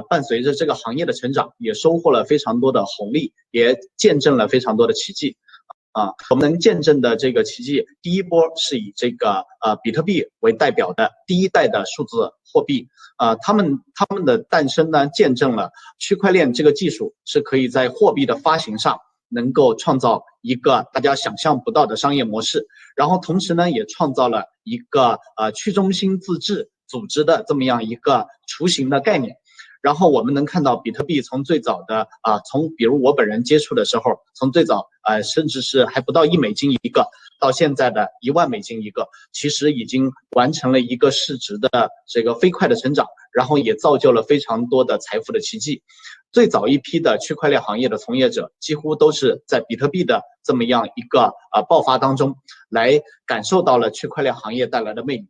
伴随着这个行业的成长，也收获了非常多的红利，也见证了非常多的奇迹。我们能见证的这个奇迹，第一波是以这个比特币为代表的第1代的数字货币，他们的诞生呢，见证了区块链这个技术是可以在货币的发行上能够创造一个大家想象不到的商业模式，然后同时呢，也创造了一个去中心自治组织的这么样一个雏形的概念。然后我们能看到比特币从最早的从比如我本人接触的时候，从最早甚至是还不到$1一个，到现在的$10,000一个，其实已经完成了一个市值的这个飞快的成长，然后也造就了非常多的财富的奇迹。最早一批的区块链行业的从业者，几乎都是在比特币的这么样一个爆发当中，来感受到了区块链行业带来的魅力。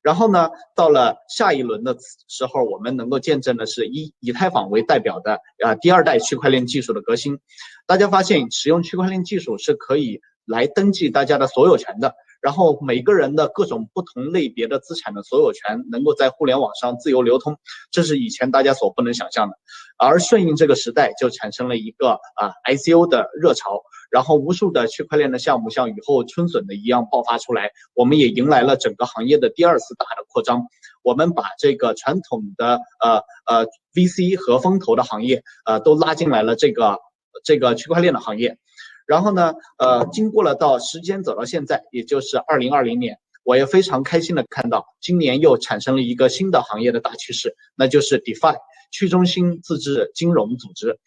然后呢，到了下一轮的时候，我们能够见证的是以太坊为代表的第2代区块链技术的革新。大家发现使用区块链技术是可以来登记大家的所有权的，然后每个人的各种不同类别的资产的所有权能够在互联网上自由流通，这是以前大家所不能想象的。而顺应这个时代，就产生了一个ICO 的热潮，然后无数的区块链的项目像雨后春笋的一样爆发出来，我们也迎来了整个行业的第2次大的扩张。我们把这个传统的VC 和风投的行业都拉进来了这个区块链的行业。然后呢经过了到时间走到现在，也就是2020年，我也非常开心的看到今年又产生了一个新的行业的大趋势，那就是 DeFi 去中心自治金融组织。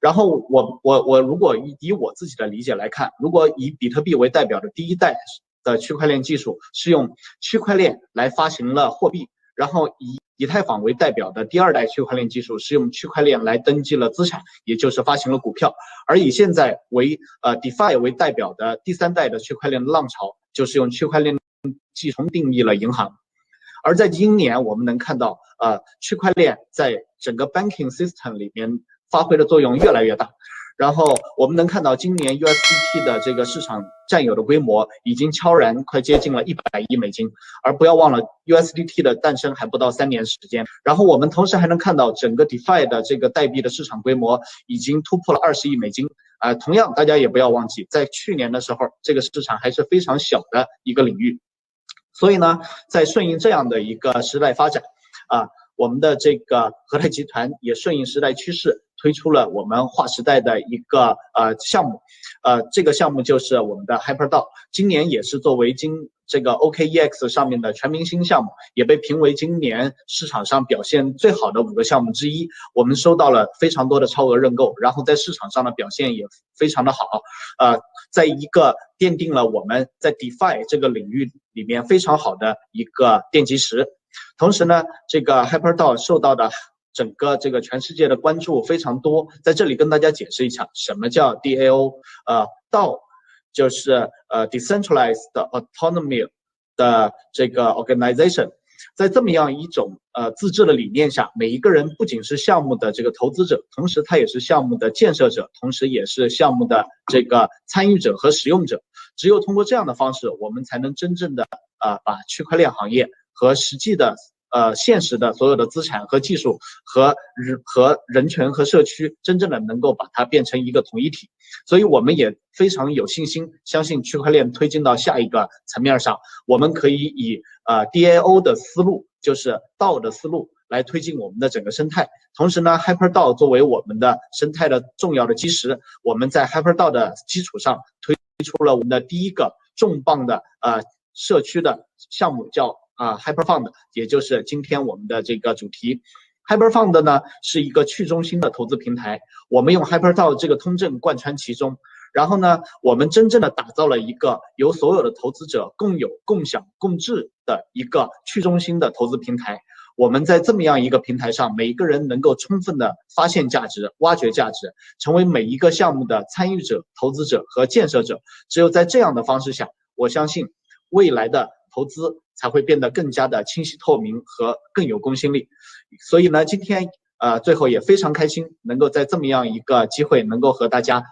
然后我如果以我自己的理解来看，如果以比特币为代表的第1代的区块链技术是用区块链来发行了货币，然后以太坊为代表的第2代区块链技术是用区块链来登记了资产，也就是发行了股票，而以现在为DeFi 为代表的第3代的区块链的浪潮，就是用区块链技术定义了银行。而在今年我们能看到区块链在整个 banking system 里面发挥的作用越来越大。然后我们能看到今年 USDT 的这个市场占有的规模已经悄然快接近了$100亿，而不要忘了 USDT 的诞生还不到3年时间。然后我们同时还能看到整个 DeFi 的这个代币的市场规模已经突破了$20亿。同样大家也不要忘记，在去年的时候这个市场还是非常小的一个领域。所以呢，在顺应这样的一个时代发展我们的这个和泰集团也顺应时代趋势，推出了我们划时代的一个项目，这个项目就是我们的 HyperDAO， 今年也是作为这个 OKEX 上面的全明星项目，也被评为今年市场上表现最好的5个项目之一。我们收到了非常多的超额认购，然后在市场上的表现也非常的好，在一个奠定了我们在 DeFi 这个领域里面非常好的一个奠基石。同时呢，这个 HyperDAO 受到的整个这个全世界的关注非常多，在这里跟大家解释一下什么叫 DAO。DAO 就是Decentralized Autonomy 的这个 Organization。在这么样一种自治的理念下，每一个人不仅是项目的这个投资者，同时他也是项目的建设者，同时也是项目的这个参与者和使用者。只有通过这样的方式，我们才能真正的把区块链行业和实际的现实的所有的资产和技术和人权和社区真正的能够把它变成一个统一体。所以我们也非常有信心，相信区块链推进到下一个层面上，我们可以以DAO 的思路，就是 DAO 的思路来推进我们的整个生态。同时呢 HyperDAO 作为我们的生态的重要的基石，我们在 HyperDAO 的基础上推出了我们的第一个重磅的社区的项目，叫HyperFund， 也就是今天我们的这个主题。HyperFund 呢是一个去中心的投资平台，我们用 HyperDAO 这个通证贯穿其中，然后呢，我们真正的打造了一个由所有的投资者共有、共享、共治的一个去中心的投资平台。我们在这么样一个平台上，每一个人能够充分的发现价值、挖掘价值，成为每一个项目的参与者、投资者和建设者。只有在这样的方式下，我相信未来的投资才会变得更加的清晰透明和更有公信力。所以呢，今天最后也非常开心能够在这么样一个机会能够和大家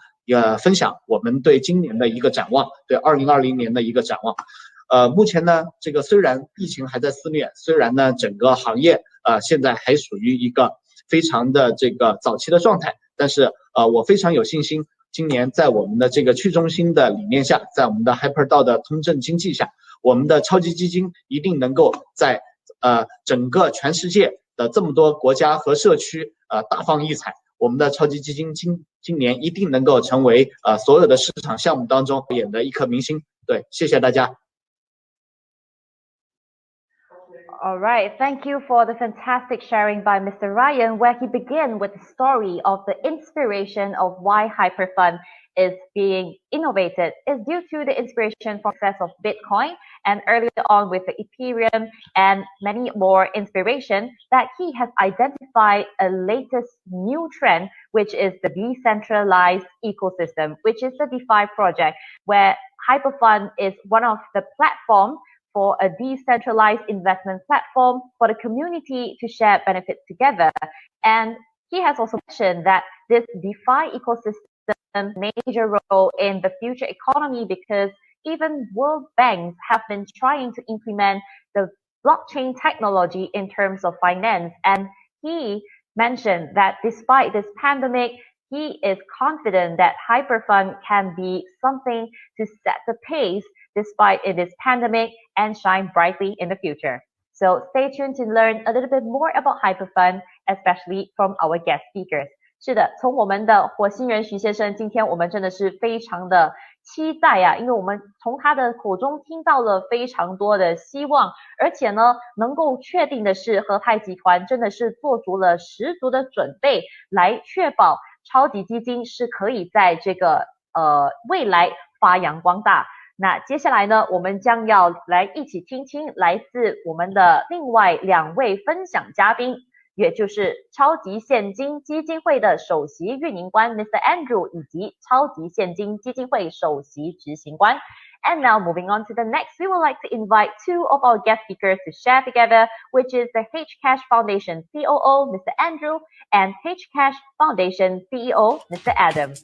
分享我们对今年的一个展望，对2020年的一个展望。目前呢，这个虽然疫情还在肆虐，虽然呢整个行业现在还属于一个非常的这个早期的状态，但是我非常有信心，今年在我们的这个去中心的理念下，在我们的 HyperDAO 的通证经济下，我们的超级基金一定能够在整个全世界的这么多国家和社区大放异彩。我们的超级基金今年一定能够成为所有的市场项目当中演的一颗明星。对，谢谢大家。All right, thank you for the fantastic sharing by Mr. Ryan, where he began with the story of the inspiration of why HyperFund is being innovated is due to the inspiration from success of Bitcoin and earlier on with the Ethereum and many more inspiration that he has identified a latest new trend, which is the decentralized ecosystem, which is the DeFi project, where HyperFund is one of the platforms for a decentralized investment platform for the community to share benefits together. And he has also mentioned that this DeFi ecosystem major role in the future economy because even world banks have been trying to implement the blockchain technology in terms of finance. And he mentioned that despite this pandemic, he is confident that HyperFund can be something to set the pace despite this pandemic and shine brightly in the future. So stay tuned to learn a little bit more about HyperFund, especially from our guest speakers. 是的，从我们的火星人徐先生，今天我们真的是非常的期待啊，因为我们从他的口中听到了非常多的希望，而且呢，能够确定的是，和泰集团真的是做足了十足的准备，来确保超级基金是可以在这个未来发扬光大。那接下来呢，我们将要来一起听听来自我们的另外两位分享嘉宾，也就是超级现金基金会的首席运营官 Mr. Andrew 以及超级现金基金会首席执行官。And now moving on to the next, we would like to invite two of our guest speakers to share together, which is the HCash Foundation COO, Mr. Andrew, and HCash Foundation CEO, Mr. Adam.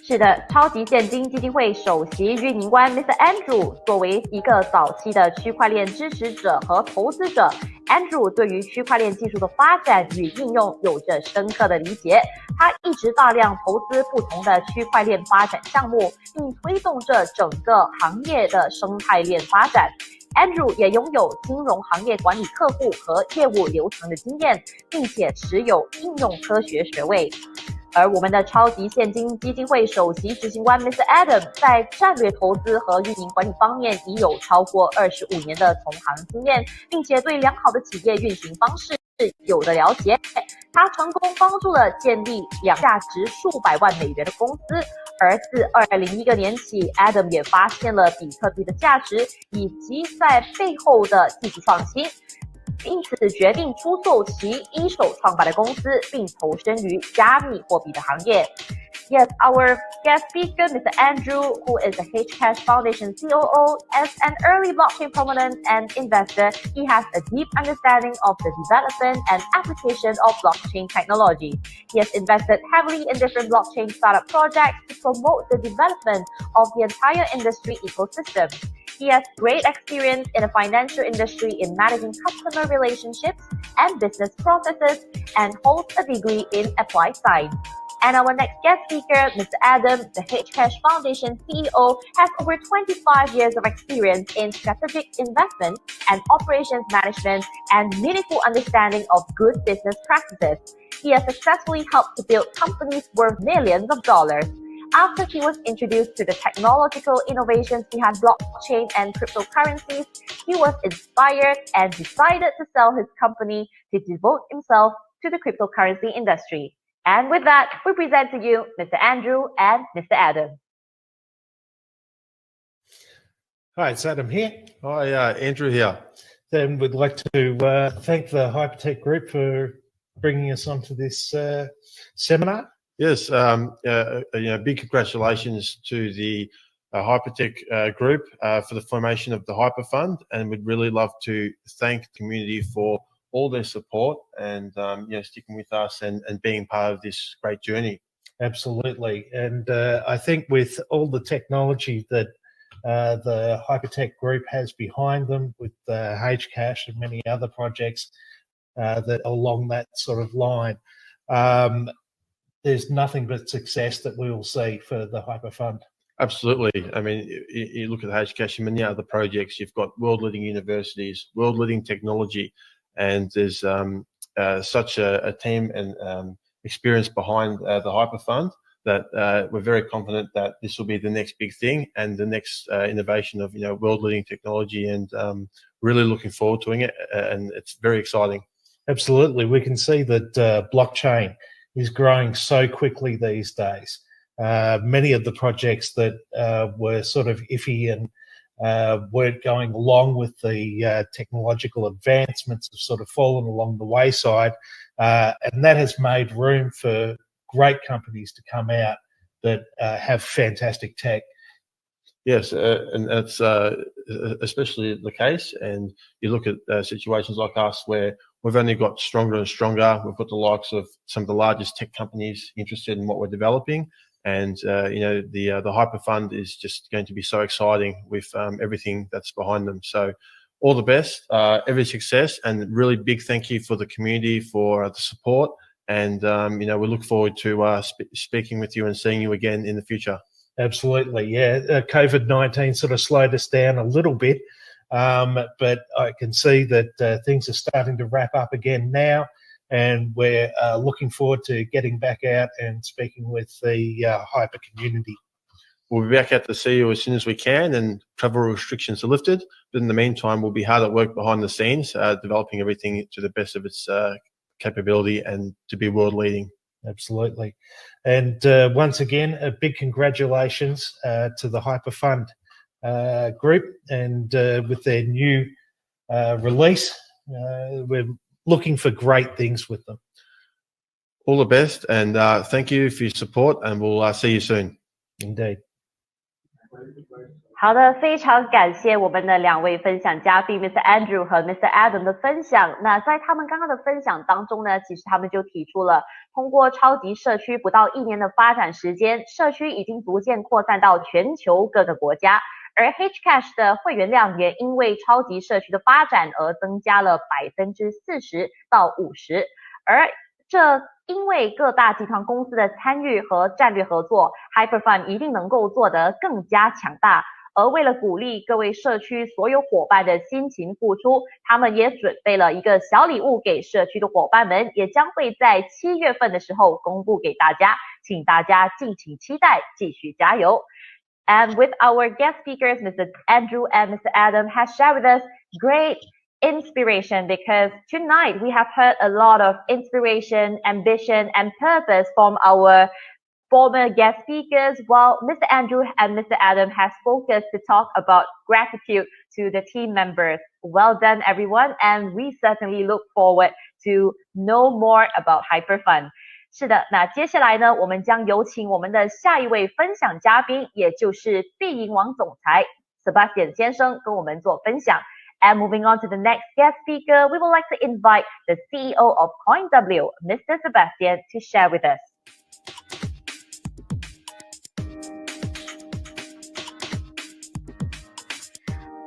是的，超级现金基金会首席运营官 Mr. Andrew 作为一个早期的区块链支持者和投资者 ，Andrew 对于区块链技术的发展与应用有着深刻的理解。他一直大量投资不同的区块链发展项目，并推动着整个行业的生态链发展。Andrew 也拥有金融行业管理客户和业务流程的经验，并且持有应用科学学位。而我们的超级现金基金会首席执行官 Mr. Adam 在战略投资和运营管理方面已有超过25年的从行经验，并且对良好的企业运行方式有的了解。他成功帮助了建立价值数百万美元的公司，而自2011年起 ，Adam 也发现了比特币的价值以及在背后的技术创新，因此决定出售其一手创办的公司，并投身于加密货币的行业。Yes, our guest speaker, Mr. Andrew, who is the HyperTech Foundation COO, as an early blockchain proponent and investor, he has a deep understanding of the development and application of blockchain technology. He has invested heavily in different blockchain startup projects to promote the development of the entire industry ecosystem. He has great experience in the financial industry in managing customer relationships and business processes and holds a degree in applied science. And our next guest speaker, Mr. Adam, the HyperTech Foundation CEO, has over 25 years of experience in strategic investment and operations management and meaningful understanding of good business practices. He has successfully helped to build companies worth millions of dollars. After he was introduced to the technological innovations behind blockchain and cryptocurrencies, he was inspired and decided to sell his company to devote himself to the cryptocurrency industry. And with that, we present to you Mr. Andrew and Mr. Adam. Hi, it's Adam here. Hi, Andrew here. Then we'd like to thank the HyperTech Group for bringing us onto this seminar. Yes, big congratulations to the HyperTech Group for the formation of the HyperFund, and we'd really love to thank the community for all their support and sticking with us and being part of this great journey. Absolutely, and I think with all the technology that the HyperTech Group has behind them, with HCash and many other projects that along that sort of line, there's nothing but success that we will see for the HyperFund. Absolutely. I mean, you look at HCash and many other projects, you've got world-leading universities, world-leading technology, and there's such a team and experience behind the HyperFund that we're very confident that this will be the next big thing and the next innovation of world-leading technology, and really looking forward to it, and it's very exciting. Absolutely. We can see that blockchain is growing so quickly these days. Many of the projects that were sort of iffy and weren't going along with the technological advancements have sort of fallen along the wayside, and that has made room for great companies to come out that have fantastic tech. Yes, and that's especially the case. And you look at situations like us where we've only got stronger and stronger. We've got the likes of some of the largest tech companies interested in what we're developing. And, the HyperFund is just going to be so exciting with everything that's behind them. So all the best, every success, and really big thank you for the community for the support. And, we look forward to speaking with you and seeing you again in the future. Absolutely, yeah. COVID-19 sort of slowed us down a little bit, but I can see that things are starting to wrap up again now. And we're looking forward to getting back out and speaking with the Hyper community. We'll be back out to see you as soon as we can, and travel restrictions are lifted. But in the meantime, we'll be hard at work behind the scenes, developing everything to the best of its capability and to be world leading. Absolutely. And once again, a big congratulations to the HyperFund group, and with their new release, we're looking for great things with them. All the best, and thank you for your support, and we'll see you soon. Indeed. 好的，非常感谢我们的两位分享嘉宾 Mr. Andrew 和 Mr. Adam 的分享。那在他们刚刚的分享当中呢，其实他们就提出了，通过超级社区不到1年的发展时间，社区已经逐渐扩散到全球各个国家。而 HCash 的会员量也因为超级社区的发展而增加了40%到50%，而这因为各大集团公司的参与和战略合作 ，HyperFund 一定能够做得更加强大。而为了鼓励各位社区所有伙伴的辛勤付出，他们也准备了一个小礼物给社区的伙伴们，也将会在7月份的时候公布给大家，请大家敬请期待，继续加油。And with our guest speakers, Mr. Andrew and Mr. Adam has shared with us great inspiration, because tonight we have heard a lot of inspiration, ambition, and purpose from our former guest speakers, while Mr. Andrew and Mr. Adam has focused to talk about gratitude to the team members. Well done, everyone, and we certainly look forward to know more about HyperFund. 是的，那接下来呢，我们将有请我们的下一位分享嘉宾，也就是币银网总裁 Sebastian 先生跟我们做分享。And moving on to the next guest speaker, we would like to invite the CEO of CoinW, Mr. Sebastian, to share with us.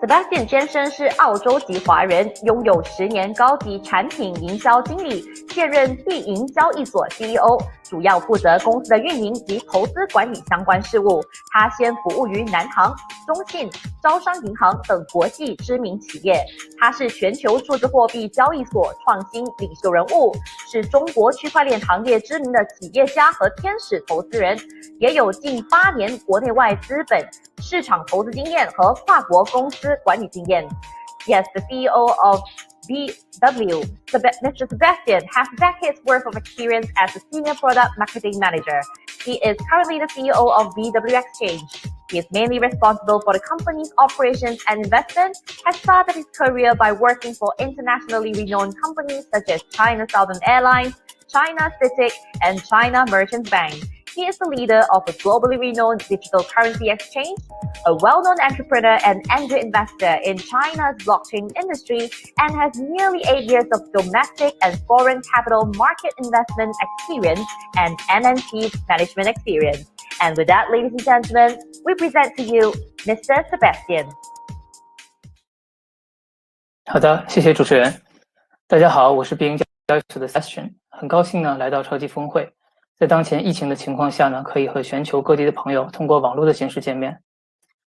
Sebastian 先生是澳洲籍华人，拥有10年高级产品营销经历，现任币银交易所 CEO， 主要负责公司的运营及投资管理相关事务。他先服务于南航、中信、招商银行等国际知名企业。他是全球数字货币交易所创新领袖人物，是中国区块链行业知名的企业家和天使投资人，也有近8年国内外资本市场投资经验和跨国公司管理经验。Yes, the CEO of BW, Mr. Sebastian, has decades worth of experience as a senior product marketing manager. He is currently the CEO of BW Exchange. He is mainly responsible for the company's operations and investment, has started his career by working for internationally renowned companies such as China Southern Airlines, China CITIC, and China Merchants Bank. He is the leader of a globally renowned digital currency exchange, a well-known entrepreneur and angel investor in China's blockchain industry, and has nearly 8 years of domestic and foreign capital market investment experience and MNP management experience. And with that, ladies and gentlemen, we present to you Mr. Sebastian. 好的，谢谢主持人。大家好，我是币银交易所的 Sebastian， 很高兴呢来到超级峰会。在当前疫情的情况下呢，可以和全球各地的朋友通过网络的形式见面。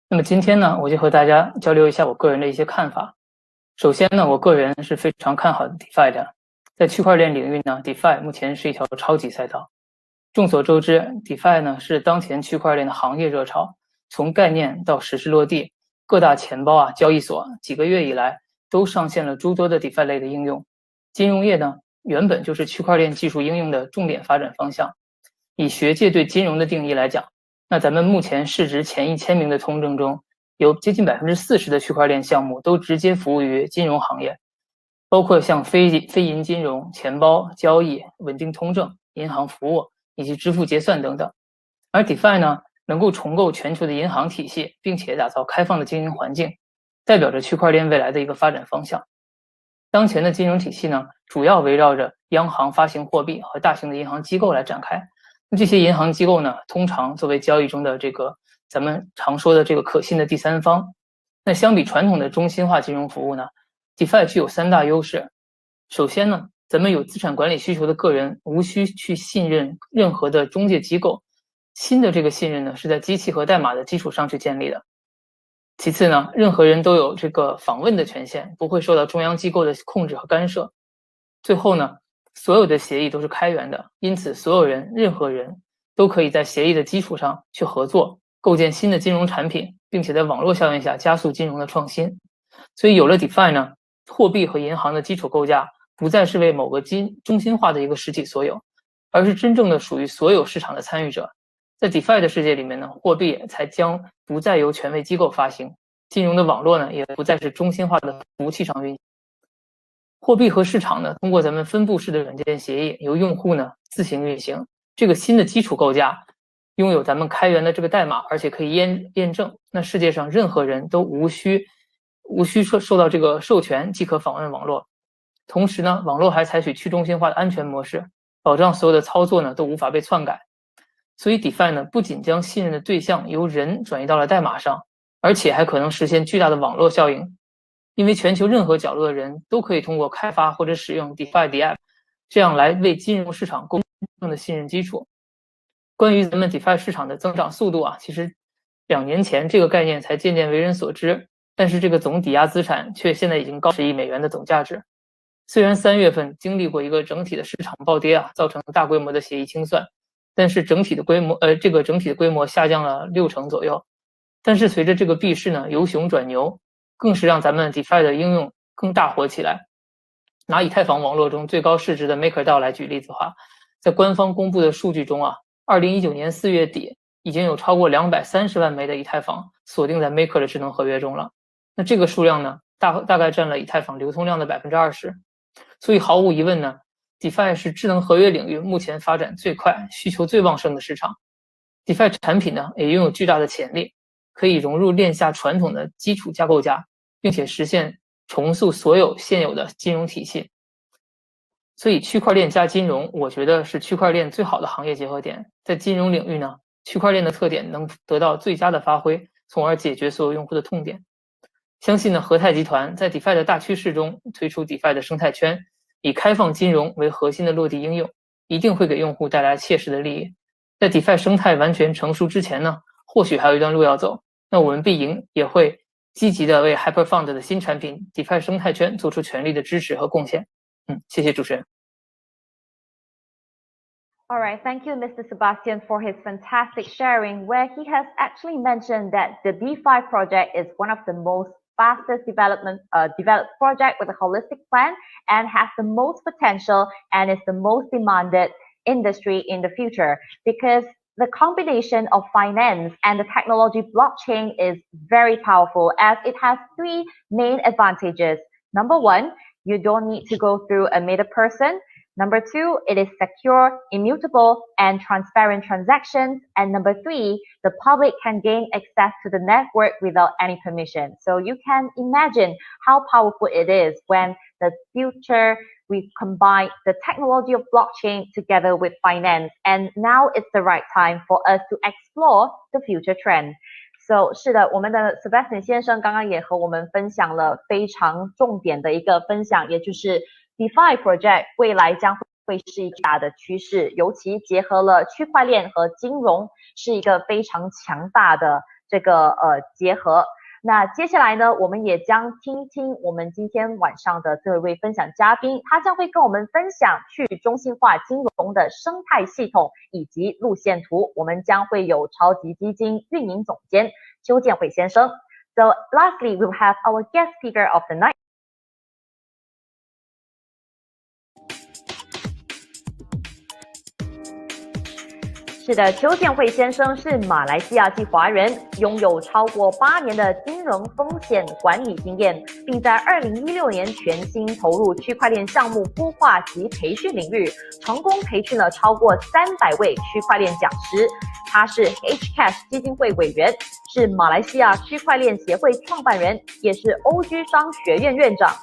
那么今天呢，我就和大家交流一下我个人的一些看法。首先呢，我个人是非常看好 DeFi 的。在区块链领域呢 ，DeFi 目前是一条超级赛道。众所周知 ，DeFi 呢是当前区块链的行业热潮，从概念到实施落地，各大钱包交易所几个月以来都上线了诸多的 DeFi 类的应用。金融业呢，原本就是区块链技术应用的重点发展方向。以学界对金融的定义来讲，那咱们目前市值前1000名的通证中，有接近40%的区块链项目都直接服务于金融行业，包括像非银金融、钱包、交易、稳定通证、银行服务以及支付结算等等。而 DeFi 呢，能够重构全球的银行体系，并且打造开放的经营环境，代表着区块链未来的一个发展方向。当前的金融体系呢，主要围绕着央行发行货币和大型的银行机构来展开。这些银行机构呢，通常作为交易中的这个咱们常说的这个可信的第三方。那相比传统的中心化金融服务呢 ，DeFi 具有3大优势。首先呢，咱们有资产管理需求的个人无需去信任任何的中介机构，新的这个信任呢是在机器和代码的基础上去建立的。其次呢，任何人都有这个访问的权限，不会受到中央机构的控制和干涉。最后呢，所有的协议都是开源的，因此所有人、任何人都可以在协议的基础上去合作，构建新的金融产品，并且在网络效应下加速金融的创新。所以有了 DeFi 呢，货币和银行的基础构架不再是为某个中心化的一个实体所有，而是真正的属于所有市场的参与者。在 DeFi 的世界里面呢，货币才将不再由权威机构发行，金融的网络呢也不再是中心化的服务器上运行。货币和市场呢，通过咱们分布式的软件协议，由用户呢自行运行。这个新的基础构架拥有咱们开源的这个代码，而且可以验证。那世界上任何人都无需受到这个授权即可访问网络。同时呢，网络还采取去中心化的安全模式，保障所有的操作呢都无法被篡改。所以 DeFi 呢，不仅将信任的对象由人转移到了代码上，而且还可能实现巨大的网络效应。因为全球任何角落的人都可以通过开发或者使用 DeFi App， 这样来为金融市场公正的信任基础。关于咱们 DeFi 市场的增长速度其实2年前这个概念才渐渐为人所知，但是这个总抵押资产却现在已经高10亿美元的总价值。虽然3月份经历过一个整体的市场暴跌造成大规模的协议清算，但是整体的规模下降了60%左右。但是随着这个币市呢由熊转牛，更是让咱们 DeFi 的应用更大火起来。拿以太坊网络中最高市值的 MakerDAO 来举例子的话，在官方公布的数据中2019年4月底，已经有超过230万枚的以太坊锁定在 Maker 的智能合约中了。那这个数量呢，大概占了以太坊流通量的20%。所以毫无疑问呢 ，DeFi 是智能合约领域目前发展最快、需求最旺盛的市场。DeFi 产品呢，也拥有巨大的潜力，可以融入链下传统的基础架构架，并且实现重塑所有现有的金融体系。所以区块链加金融，我觉得是区块链最好的行业结合点。在金融领域呢，区块链的特点能得到最佳的发挥，从而解决所有用户的痛点。相信呢，和泰集团在 DeFi 的大趋势中推出 DeFi 的生态圈，以开放金融为核心的落地应用，一定会给用户带来切实的利益。在 DeFi 生态完全成熟之前呢，或许还有一段路要走。那我们必赢也会积极的为 HyperFund 的新产品 DeFi 生态圈做出全力的支持和贡献。谢谢主持人。All right, thank you, Mr. Sebastian, for his fantastic sharing, where he has actually mentioned that the DeFi project is one of the most fastest developed project with a holistic plan and has the most potential and is the most demanded industry in the future because the combination of finance and the technology blockchain is very powerful as it has three main advantages. Number one, you don't need to go through a middle person. Number two, it is secure, immutable, and transparent transactions. And number three, the public can gain access to the network without any permission. So you can imagine how powerful it is when the future we combine the technology of blockchain together with finance. And now it's the right time for us to explore the future trend. So 是的，我们的 Sebastian 先生刚刚也和我们分享了非常重点的一个分享，也就是 DeFi project 未来将会是一个大的趋势，尤其结合了区块链和金融，是一个非常强大的这个结合。那接下来呢，我们也将听一听我们今天晚上的这位分享嘉宾，他将会跟我们分享去中心化金融的生态系统以及路线图。我们将会有超级基金运营总监邱建伟先生。So lastly, we will have our guest speaker of the night. 是的，邱建慧先生是马来西亚籍华人，拥有超过8年的金融风险管理经验，并在2016年全心投入区块链项目孵化及培训领域，成功培训了超过300位区块链讲师。他是 HCash 基金会委员，是马来西亚区块链协会创办人，也是欧居商学院院长。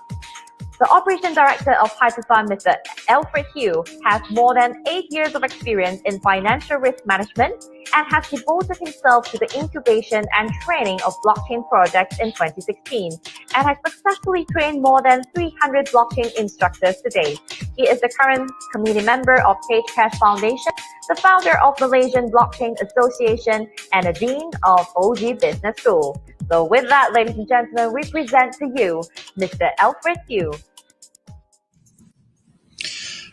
The Operation Director of HyperFund, Mr. Alfred Hew, has more than 8 years of experience in financial risk management and has devoted himself to the incubation and training of blockchain projects in 2016 and has successfully trained more than 300 blockchain instructors today. He is the current committee member of HCash Foundation, the founder of Malaysian Blockchain Association, and a dean of OG Business School. So with that, ladies and gentlemen, we present to you Mr. Alfred Hew.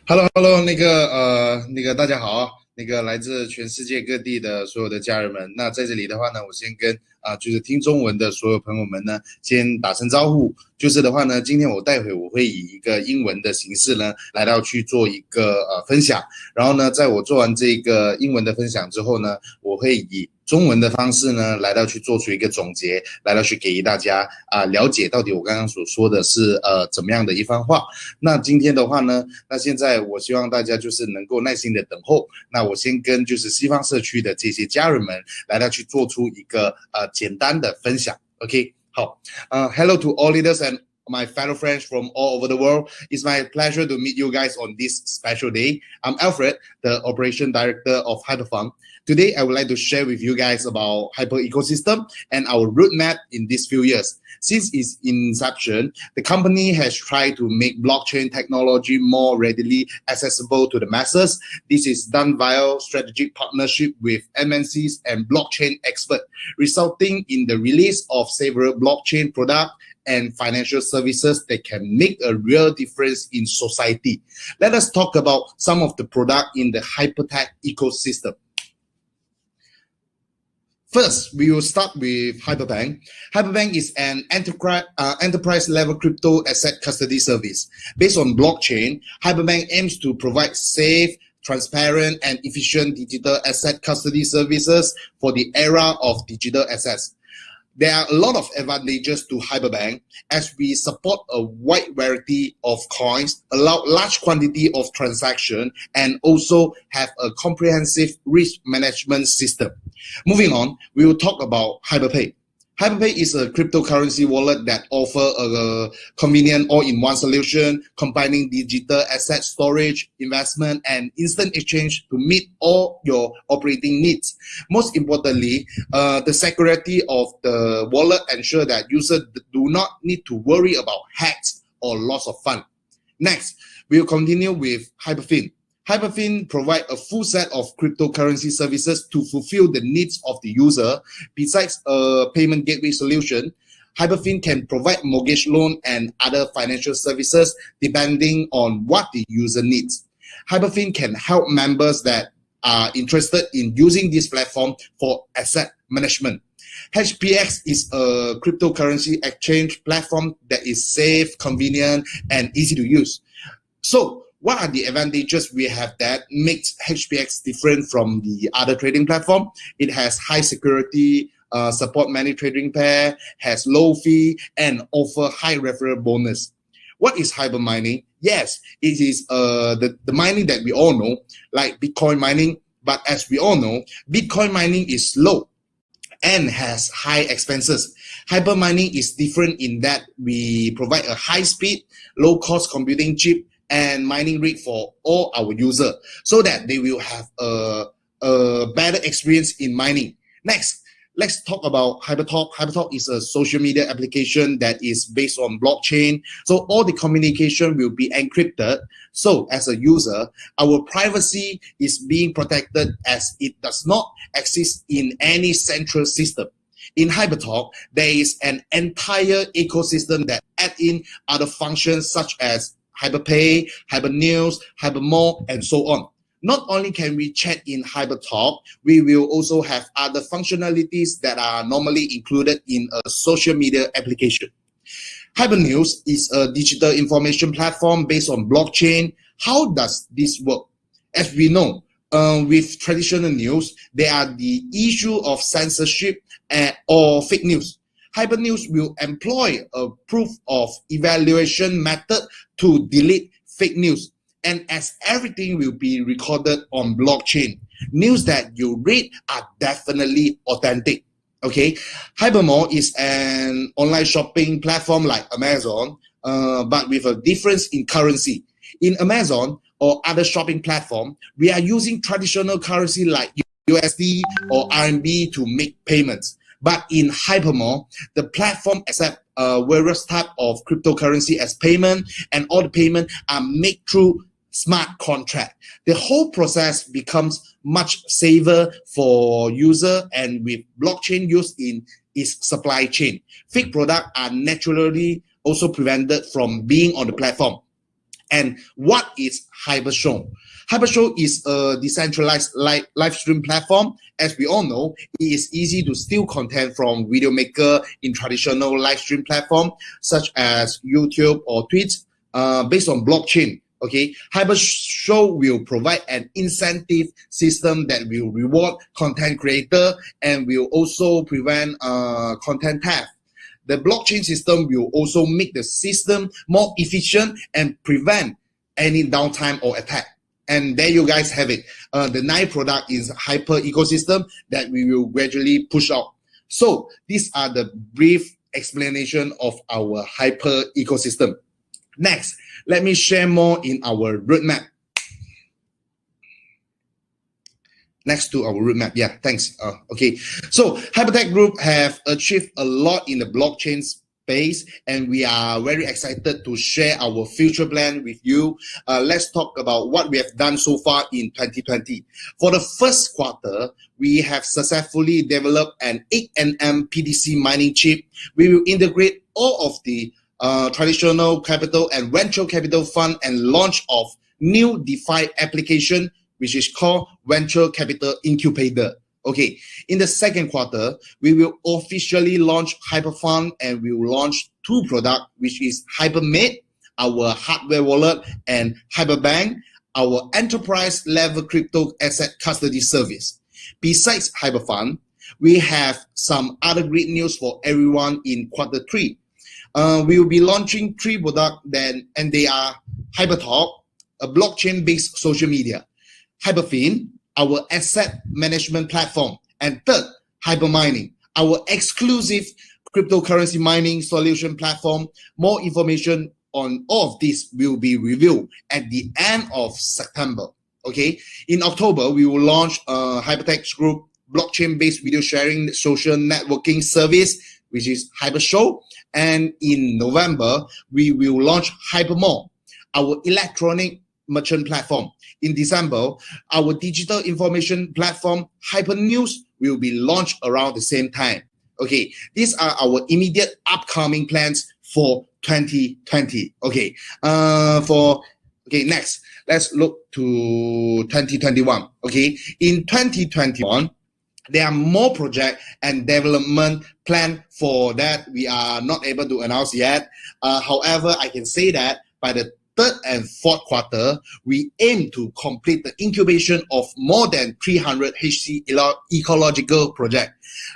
Hello， 那个大家好，来自全世界各地的所有的家人们，那在这里的话呢，我先跟就是听中文的所有朋友们呢，先打声招呼。就是的话呢，今天待会我会以一个英文的形式呢，来到去做一个分享。然后呢，在我做完这个英文的分享之后呢，我会以中文的方式呢，来到去做出一个总结，来到去给予大家了解到底我刚刚所说的是怎么样的一番话。那今天的话呢，那现在我希望大家就是能够耐心的等候。那我先跟就是西方社区的这些家人们来到去做出一个简单的分享。OK， 好，Hello to all leaders and my fellow friends from all over the world. It's my pleasure to meet you guys on this special day. I'm Alfred, the Operation Director of HyperFund. Today, I would like to share with you guys about Hyper ecosystem and our roadmap in these few years. Since its inception, the company has tried to make blockchain technology more readily accessible to the masses. This is done via strategic partnership with MNCs and blockchain experts, resulting in the release of several blockchain products and financial services that can make a real difference in society. Let us talk about some of the products in the HyperTech ecosystem. First, we will start with HyperBank. HyperBank is an enterprise-level crypto asset custody service. Based on blockchain, HyperBank aims to provide safe, transparent, and efficient digital asset custody services for the era of digital assets. There are a lot of advantages to HyperBank as we support a wide variety of coins, allow large quantity of transaction, and also have a comprehensive risk management system. Moving on, we will talk about HyperPay. HyperPay is a cryptocurrency wallet that offers a convenient all-in-one solution combining digital asset storage, investment, and instant exchange to meet all your operating needs. Most importantly, the security of the wallet ensures that users do not need to worry about hacks or loss of funds. Next, we will continue with HyperFund. HyperFund provides a full set of cryptocurrency services to fulfill the needs of the user. Besides a payment gateway solution, HyperFund can provide mortgage loan and other financial services depending on what the user needs. HyperFund can help members that are interested in using this platform for asset management. HPX is a cryptocurrency exchange platform that is safe, convenient, and easy to use. So, what are the advantages we have that makes HPX different from the other trading platform? It has high security, support many trading pair, has low fee, and offer high referral bonus. What is hyper mining? Yes, it is the mining that we all know, like Bitcoin mining. But as we all know, Bitcoin mining is slow and has high expenses. Hyper mining is different in that we provide a high speed, low cost computing chip and mining rate for all our users so that they will have a better experience in mining. Next, let's talk about HyperTalk. HyperTalk is a social media application that is based on blockchain. So all the communication will be encrypted. So as a user, our privacy is being protected as it does not exist in any central system. In HyperTalk, there is an entire ecosystem that add in other functions such as HyperPay, HyperNews, HyperMore, and so on. Not only can we chat in HyperTalk, we will also have other functionalities that are normally included in a social media application. HyperNews is a digital information platform based on blockchain. How does this work? As we know, with traditional news, there are the issue of censorship or fake news. HyperNews will employ a proof of evaluation method to delete fake news. And as everything will be recorded on blockchain, news that you read are definitely authentic. Okay, HyperMore is an online shopping platform like Amazon, but with a difference in currency. In Amazon or other shopping platform, we are using traditional currency like USD or RMB to make payments. But in HyperMore, the platform accepts various types of cryptocurrency as payment, and all the payment are made through smart contract. The whole process becomes much safer for user, and with blockchain used in its supply chain, fake products are naturally also prevented from being on the platform. And what is HyperShow? HyperShow is a decentralized live stream platform. As we all know, it is easy to steal content from video maker in traditional live stream platform such as YouTube or Twitch based on blockchain. Okay, HyperShow will provide an incentive system that will reward content creator and will also prevent content theft. The blockchain system will also make the system more efficient and prevent any downtime or attack. And there you guys have it. The 9th product is Hyper ecosystem that we will gradually push out. So these are the brief explanation of our Hyper ecosystem. Next, let me share more in our roadmap. Next to our roadmap. Yeah, thanks. Okay. So HyperTech Group have achieved a lot in the blockchain space, and we are very excited to share our future plan with you. Let's talk about what we have done so far in 2020. For the first quarter, we have successfully developed an 8nm PDC mining chip. We will integrate all of the traditional capital and venture capital fund and launch of new DeFi application, which is called Venture Capital Incubator. Okay, in the second quarter, we will officially launch HyperFund, and we will launch 2 products, which is HyperMate, our hardware wallet, and HyperBank, our enterprise level crypto asset custody service. Besides HyperFund, we have some other great news for everyone in Q3. We will be launching 3 products and they are HyperTalk, a blockchain-based social media, HyperFund, our asset management platform, and third, HyperMining, our exclusive cryptocurrency mining solution platform. More information on all of this will be revealed at the end of September. Okay, in October, we will launch HyperTech's Group blockchain-based video sharing social networking service, which is HyperShow. And in November, we will launch HyperMall, our electronic merchant platform. In December, our digital information platform, HyperNews, will be launched around the same time. Okay, these are our immediate upcoming plans for 2020. Okay, next, let's look to 2021. Okay, in 2021, there are more projects and development planned for that we are not able to announce yet. However, I can say that by the 3rd and 4th quarter, we aim to complete the incubation of more than 300 HC ecological projects.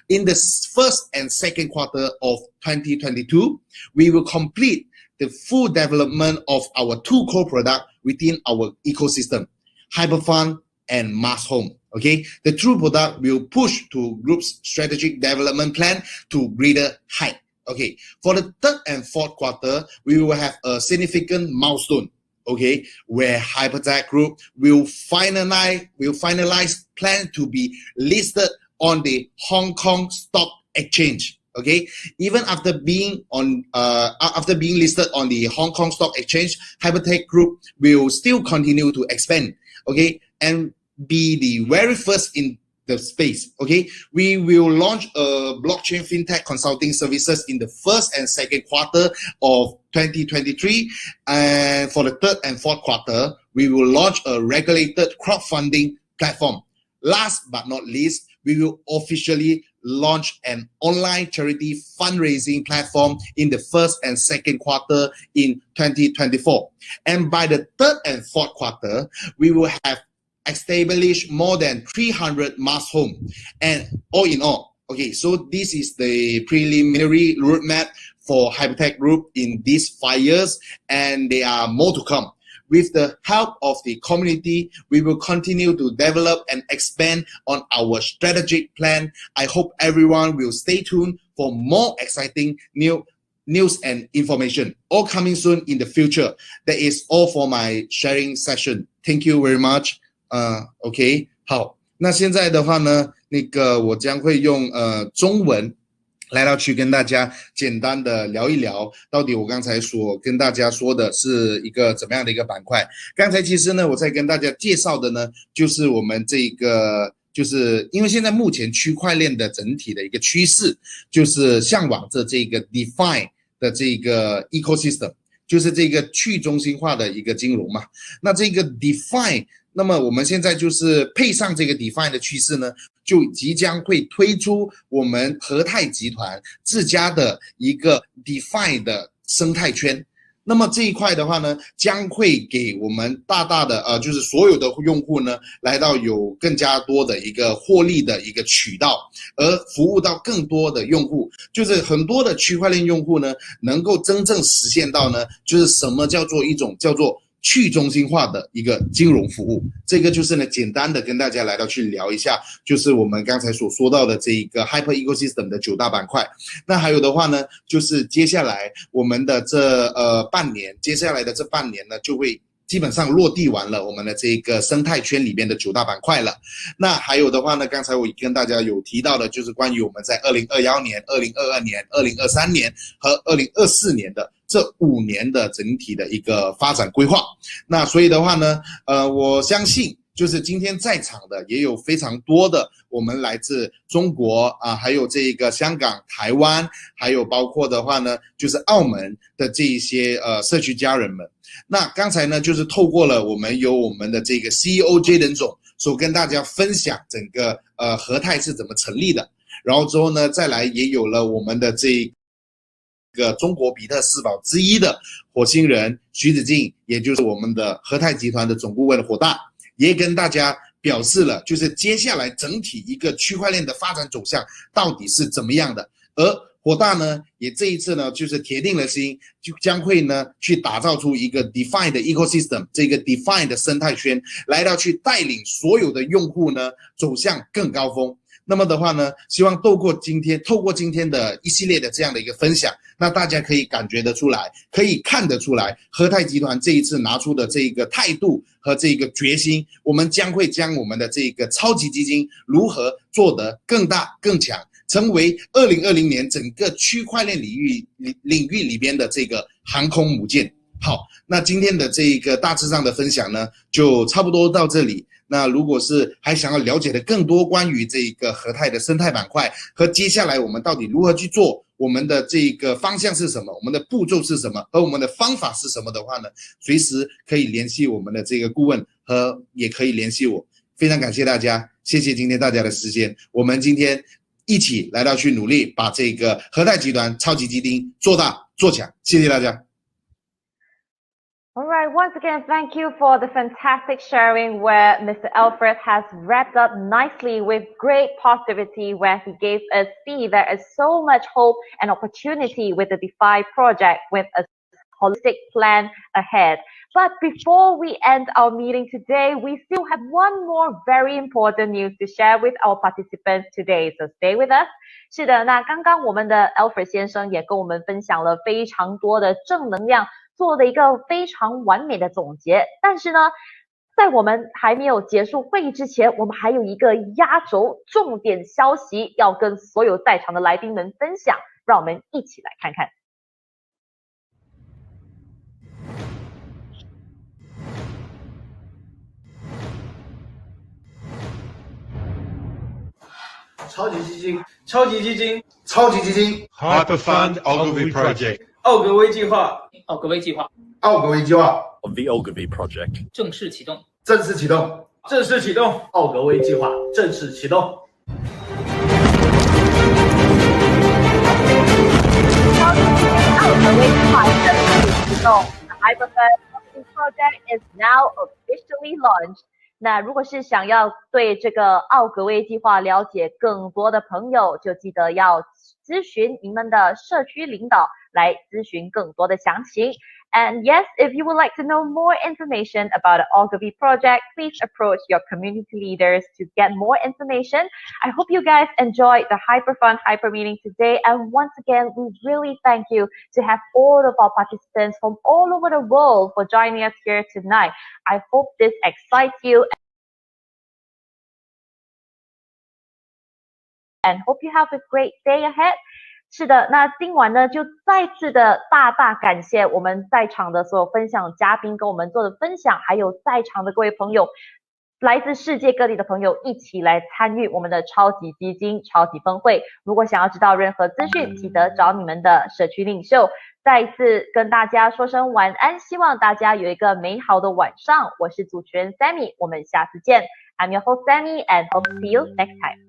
In the 1st and 2nd quarter of 2022, we will complete the full development of our 2 core products within our ecosystem, HyperFund and Mass Home. Okay, the 2 product will push to group's strategic development plan to greater height. Okay, for the 3rd and 4th quarter, we will have a significant milestone. Okay, where HyperTech Group will finalize plan to be listed on the Hong Kong Stock Exchange. Okay, even after being listed on the Hong Kong Stock Exchange, HyperTech Group will still continue to expand. Okay, and be the very first in the space. Okay, we will launch a blockchain fintech consulting services in the 1st and 2nd quarter of 2023, and for the 3rd and 4th quarter, we will launch a regulated crowdfunding platform. Last but not least, we will officially launch an online charity fundraising platform in the 1st and 2nd quarter in 2024. And by the 3rd and 4th quarter, we will have established more than 300 mass homes. And all in all, okay, so this is the preliminary roadmap for HyperTech Group in these 5 years, and there are more to come. With the help of the community, we will continue to develop and expand on our strategic plan. I hope everyone will stay tuned for more exciting news and information, all coming soon in the future. That is all for my sharing session. Thank you very much. OK， 好，那现在的话呢，我将会用中文来到去跟大家简单的聊一聊，到底我刚才所跟大家说的是一个怎么样的一个板块。刚才其实呢，我在跟大家介绍的呢，就是我们这个，就是因为现在目前区块链的整体的一个趋势，就是向往着这个 DeFi 的这个 ecosystem， 就是这个去中心化的一个金融嘛。那这个 DeFi， 那么我们现在就是配上这个 DeFi 的趋势呢，就即将会推出我们和泰集团自家的一个 DeFi 的生态圈。那么这一块的话呢，将会给我们大大的就是所有的用户呢，来到有更加多的一个获利的一个渠道，而服务到更多的用户，就是很多的区块链用户呢，能够真正实现到呢，就是什么叫做一种叫做去中心化的一个金融服务。这个就是呢，简单的跟大家来到去聊一下，就是我们刚才所说到的这一个 Hyper Ecosystem 的9大板块。那还有的话呢，就是接下来我们的这半年，接下来的这半年呢，就会基本上落地完了我们的这个生态圈里面的9大板块了。那还有的话呢，刚才我跟大家有提到的，就是关于我们在2021年、2022年、2023年和2024年的这5年的整体的一个发展规划。那所以的话呢，我相信就是今天在场的也有非常多的我们来自中国啊，还有这个香港、台湾，还有包括的话呢，就是澳门的这一些社区家人们。那刚才呢，就是透过了我们的这个 CEO Jayden 总所跟大家分享整个和泰是怎么成立的，然后之后呢，再来也有了我们的这个中国比特四宝之一的火星人徐子敬，也就是我们的和泰集团的总顾问火大，也跟大家表示了，就是接下来整体一个区块链的发展走向到底是怎么样的。而火大呢，也这一次呢，就是铁定了心，就将会呢去打造出一个 DeFi 的 ecosystem， 这个 DeFi 的生态圈，来到去带领所有的用户呢走向更高峰。那么的话呢，希望透过今天的一系列的这样的一个分享，那大家可以感觉得出来，可以看得出来，和泰集团这一次拿出的这个态度和这个决心，我们将会将我们的这个超级基金如何做得更大更强，成为2020年整个区块链领域里边的这个航空母舰。好，那今天的这个大致上的分享呢，就差不多到这里。那如果是还想要了解的更多关于这个和泰的生态板块和接下来我们到底如何去做，我们的这个方向是什么，我们的步骤是什么，和我们的方法是什么的话呢，随时可以联系我们的这个顾问，和也可以联系我。非常感谢大家，谢谢今天大家的时间，我们今天一起来到去努力把这个和泰集团超级基金做大做强，谢谢大家。All right, once again, thank you for the fantastic sharing where Mr. Alfred has wrapped up nicely with great positivity where he gave us see there is so much hope and opportunity with the DeFi project with a holistic plan ahead. But before we end our meeting today, we still have one more very important news to share with our participants today. So stay with us. 是的，那刚刚我们的 Alfred 先生也跟我们分享了非常多的正能量，做了一个非常完美的总结。但是呢，在我们还没有结束会议之前，我们还有一个压轴重点消息要跟所有在场的来宾们分享，让我们一起来看看。超级基金，超级基金，超级基金 HyperFund Ogilvy Project， 奥格威计划，奥格威计划，奥格威计划 of the Ogilvy Project 正式启动，正式启动，正式启动，奥格威计划正式启动。超级基金奥格威计划正式启动 ，The HyperFund Project is now officially launched。那如果是想要对这个奥格威计划了解更多的朋友，就记得要咨询你们的社区领导来咨询更多的详情。And yes, if you would like to know more information about the Ogilvy project, please approach your community leaders to get more information. I hope you guys enjoyed the HyperFund Hyper meeting today. And once again, we really thank you to have all of our participants from all over the world for joining us here tonight. I hope this excites you and hope you have a great day ahead. 是的，那今晚呢，就再次的大感谢我们在场的所有分享嘉宾跟我们做的分享，还有在场的各位朋友，来自世界各地的朋友一起来参与我们的超级基金超级峰会。如果想要知道任何资讯，记得找你们的社区领袖。再一次跟大家说声晚安，希望大家有一个美好的晚上。我是主持人 Sammie， 我们下次见。I'm your host Sammie and hope to see you next time.